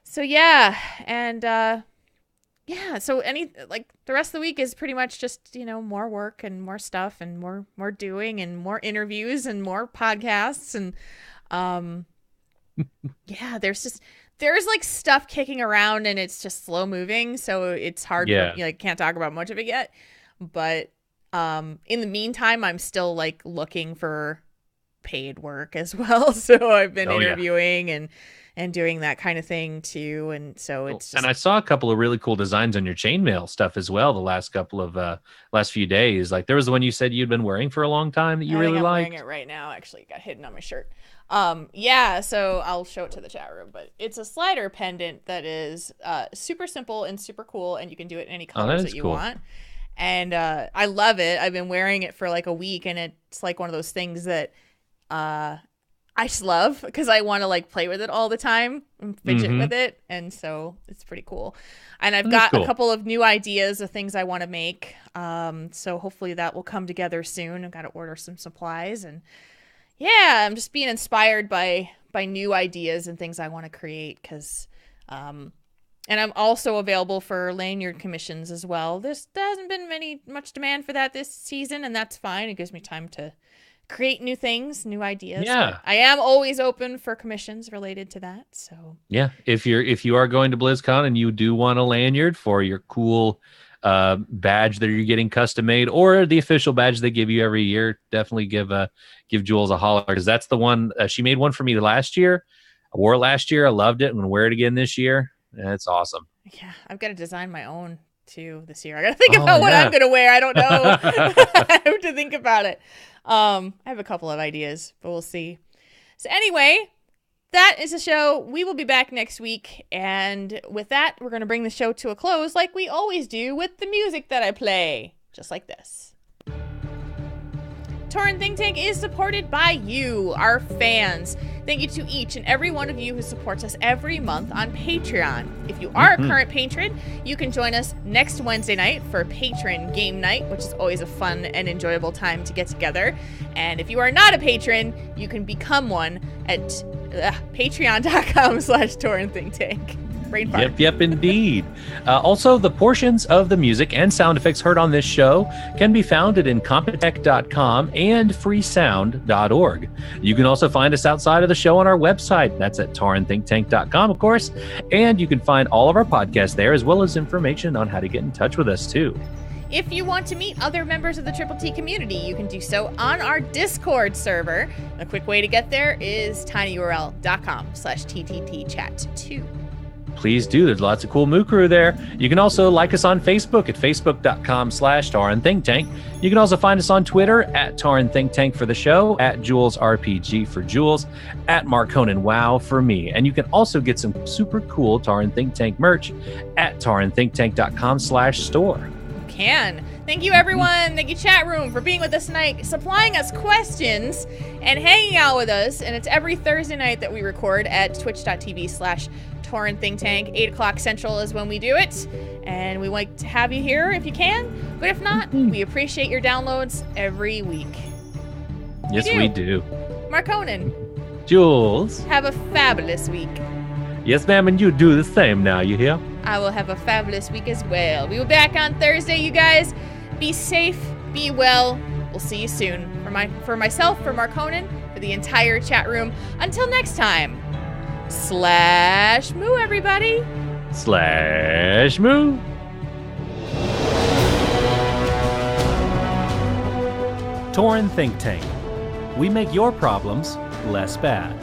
[SPEAKER 1] So yeah, and so the rest of the week is pretty much just more work and more stuff and more doing and more interviews and more podcasts and there's like stuff kicking around and it's just slow moving, so it's hard for me, can't talk about much of it yet. But in the meantime, I'm still like looking for paid work as well. So I've been interviewing and doing that kind of thing too. And so it's just...
[SPEAKER 2] And I saw a couple of really cool designs on your chainmail stuff as well the last few days. Like there was the one you said you'd been wearing for a long time that you really liked.
[SPEAKER 1] I'm wearing it right now. Actually, it got hidden on my shirt. So I'll show it to the chat room, but it's a slider pendant that is super simple and super cool, and you can do it in any colors that you want. And I love it. I've been wearing it for like a week, and it's like one of those things that I just love because I want to like play with it all the time and fidget with it. And so it's pretty cool. And I've got a couple of new ideas of things I want to make. So hopefully that will come together soon. I've got to order some supplies, and I'm just being inspired by new ideas and things I want to create because, and I'm also available for lanyard commissions as well. There hasn't been much demand for that this season, and that's fine. It gives me time to create new things, new ideas.
[SPEAKER 2] Yeah.
[SPEAKER 1] I am always open for commissions related to that. So
[SPEAKER 2] yeah, if you are going to BlizzCon and you do want a lanyard for your cool badge that you're getting custom made, or the official badge they give you every year, definitely give Jules a holler, because that's the one she made one for me last year. I wore it last year. I loved it. I'm gonna wear it again this year. And it's awesome.
[SPEAKER 1] Yeah, I've got to design my own too this year. I got to think about what I'm gonna wear. I don't know. I have to think about it. I have a couple of ideas, but we'll see. So anyway, that is the show. We will be back next week. And with that, we're going to bring the show to a close like we always do with the music that I play. Just like this. Tauren Think Tank is supported by you, our fans. Thank you to each and every one of you who supports us every month on Patreon. If you are a current patron, you can join us next Wednesday night for Patron Game Night, which is always a fun and enjoyable time to get together. And if you are not a patron, you can become one at patreon.com/Tauren Think Tank. Brain fart.
[SPEAKER 2] Yep, indeed. Also, the portions of the music and sound effects heard on this show can be found at incompetech.com and freesound.org. You can also find us outside of the show on our website. That's at taurenThinkTank.com, of course. And you can find all of our podcasts there, as well as information on how to get in touch with us, too.
[SPEAKER 1] If you want to meet other members of the Triple T community, you can do so on our Discord server. A quick way to get there is tinyurl.com/TTTchat2.
[SPEAKER 2] Please do. There's lots of cool Moo Crew there. You can also like us on Facebook at facebook.com/Tauren Think Tank. You can also find us on Twitter at Tauren Think Tank for the show, at Jules RPG for Jules, at Mark Conan Wow for me. And you can also get some super cool Tauren Think Tank merch at taurenThinkTank.com/store.
[SPEAKER 1] Can. Thank you, everyone. Thank you, chat room, for being with us tonight, supplying us questions and hanging out with us. And it's every Thursday night that we record at twitch.tv/Tauren Think Tank. 8 o'clock Central is when we do it. And we like to have you here if you can. But if not, we appreciate your downloads every week.
[SPEAKER 2] Yes, we do.
[SPEAKER 1] Mark Conan.
[SPEAKER 2] Jules.
[SPEAKER 1] Have a fabulous week.
[SPEAKER 2] Yes, ma'am, and you do the same now, you hear?
[SPEAKER 1] I will have a fabulous week as well. We will be back on Thursday, you guys. Be safe, be well. We'll see you soon. For myself, for Mark Conan, for the entire chat room. Until next time, /moo, everybody.
[SPEAKER 2] /moo.
[SPEAKER 3] Tauren Think Tank. We make your problems less bad.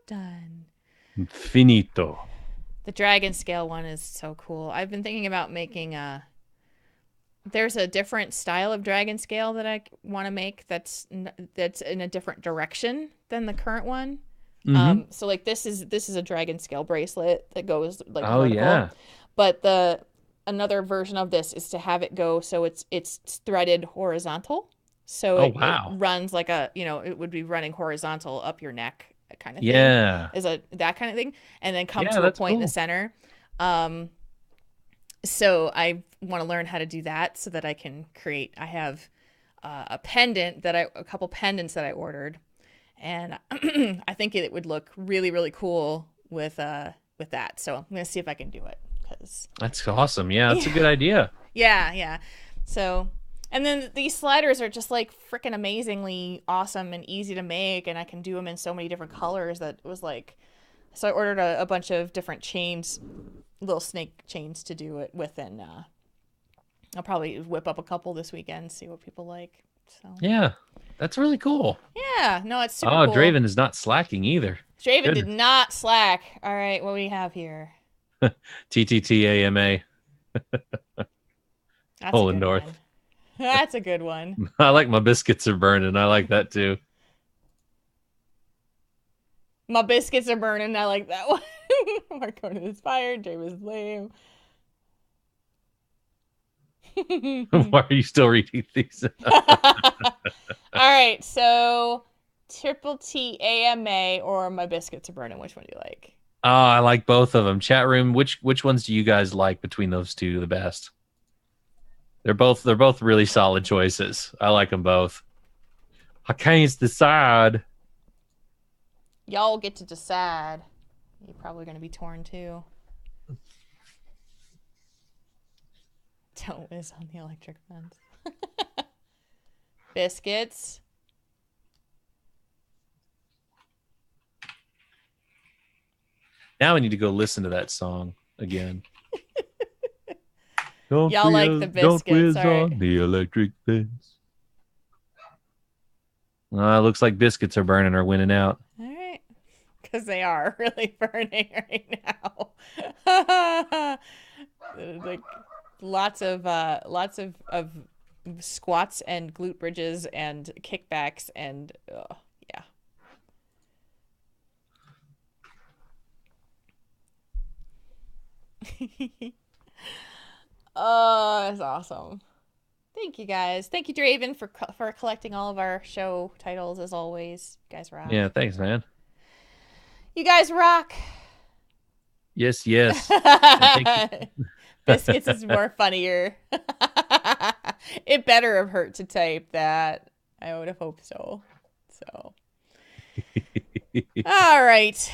[SPEAKER 1] Done.
[SPEAKER 2] Finito.
[SPEAKER 1] The dragon scale one is so cool. I've been thinking about making there's a different style of dragon scale that I want to make that's in a different direction than the current one. So like this is a dragon scale bracelet that goes like vertical.
[SPEAKER 2] Yeah.
[SPEAKER 1] But the another version of this is to have it go so it's threaded horizontal. So
[SPEAKER 2] Oh,
[SPEAKER 1] it
[SPEAKER 2] wow.
[SPEAKER 1] runs like it would be running horizontal up your neck kind of thing.
[SPEAKER 2] Yeah.
[SPEAKER 1] Is that kind of thing. And then come
[SPEAKER 2] Yeah,
[SPEAKER 1] to a
[SPEAKER 2] that's
[SPEAKER 1] point in the
[SPEAKER 2] cool.
[SPEAKER 1] center. So I want to learn how to do that so that I can create. I have a couple pendants that I ordered, and I think it would look really, really cool with that. So I'm gonna see if I can do it because
[SPEAKER 2] That's awesome. Yeah, that's a good idea.
[SPEAKER 1] yeah. So, and then these sliders are just like freaking amazingly awesome and easy to make, and I can do them in so many different colors that it was like. So I ordered a bunch of different chains, little snake chains to do it with, and I'll probably whip up a couple this weekend, see what people like. So
[SPEAKER 2] Yeah, that's really cool.
[SPEAKER 1] yeah, no, it's super
[SPEAKER 2] Oh,
[SPEAKER 1] cool.
[SPEAKER 2] Draven is not slacking either.
[SPEAKER 1] Draven did not slack. All right, what do we have here?
[SPEAKER 2] TTTAMA.
[SPEAKER 1] That's
[SPEAKER 2] Poland
[SPEAKER 1] a good
[SPEAKER 2] North.
[SPEAKER 1] one. That's a good one.
[SPEAKER 2] I like my biscuits are burning. I like that too.
[SPEAKER 1] My biscuits are burning. I like that one. Marcona is fired. Draven's lame.
[SPEAKER 2] Why are you still reading these?
[SPEAKER 1] All right, so triple T AMA or my biscuits are burning. Which one do you like?
[SPEAKER 2] Oh, I like both of them. Chat room, which ones do you guys like between those two the best? They're both really solid choices. I like them both. I can't decide.
[SPEAKER 1] Y'all get to decide. You're probably going to be torn too. Don't whiz on the electric fence. Biscuits.
[SPEAKER 2] Now I need to go listen to that song again.
[SPEAKER 1] Y'all like the biscuits,
[SPEAKER 2] Don't whiz
[SPEAKER 1] all right.
[SPEAKER 2] on the electric fence. Looks like biscuits are burning or winning out.
[SPEAKER 1] All right. Because they are really burning right now. Like lots of squats and glute bridges and kickbacks and yeah. Oh, that's awesome. Thank you guys. Thank you, Draven, for collecting all of our show titles as always. You guys rock.
[SPEAKER 2] Yeah, thanks, man.
[SPEAKER 1] You guys rock.
[SPEAKER 2] Yes.
[SPEAKER 1] Biscuits is more funnier. It better have hurt to type that. I would have hoped so. So. All right.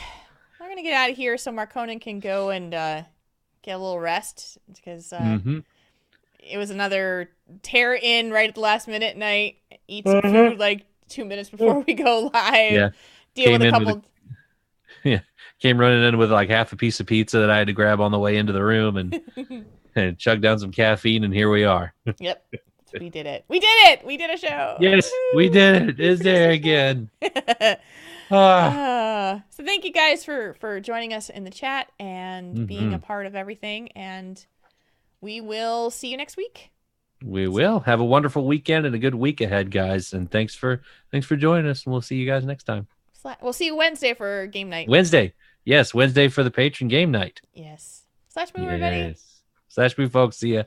[SPEAKER 1] We're going to get out of here so Marconin can go and get a little rest because it was another tear in right at the last minute night. Eat some food like 2 minutes before we go live.
[SPEAKER 2] Yeah.
[SPEAKER 1] Deal with a couple.
[SPEAKER 2] Came running in with like half a piece of pizza that I had to grab on the way into the room and chug down some caffeine, and here we are.
[SPEAKER 1] Yep. We did it. We did it. We did a show.
[SPEAKER 2] Yes, we did it. It's there again.
[SPEAKER 1] So thank you guys for joining us in the chat and being a part of everything. And we will see you next week.
[SPEAKER 2] We will. Have a wonderful weekend and a good week ahead, guys. And thanks for joining us. And we'll see you guys next time.
[SPEAKER 1] We'll see you Wednesday for game night.
[SPEAKER 2] Wednesday. Yes, Wednesday for the patron game night.
[SPEAKER 1] Yes. Slash move, everybody.
[SPEAKER 2] Slash move, folks. See ya.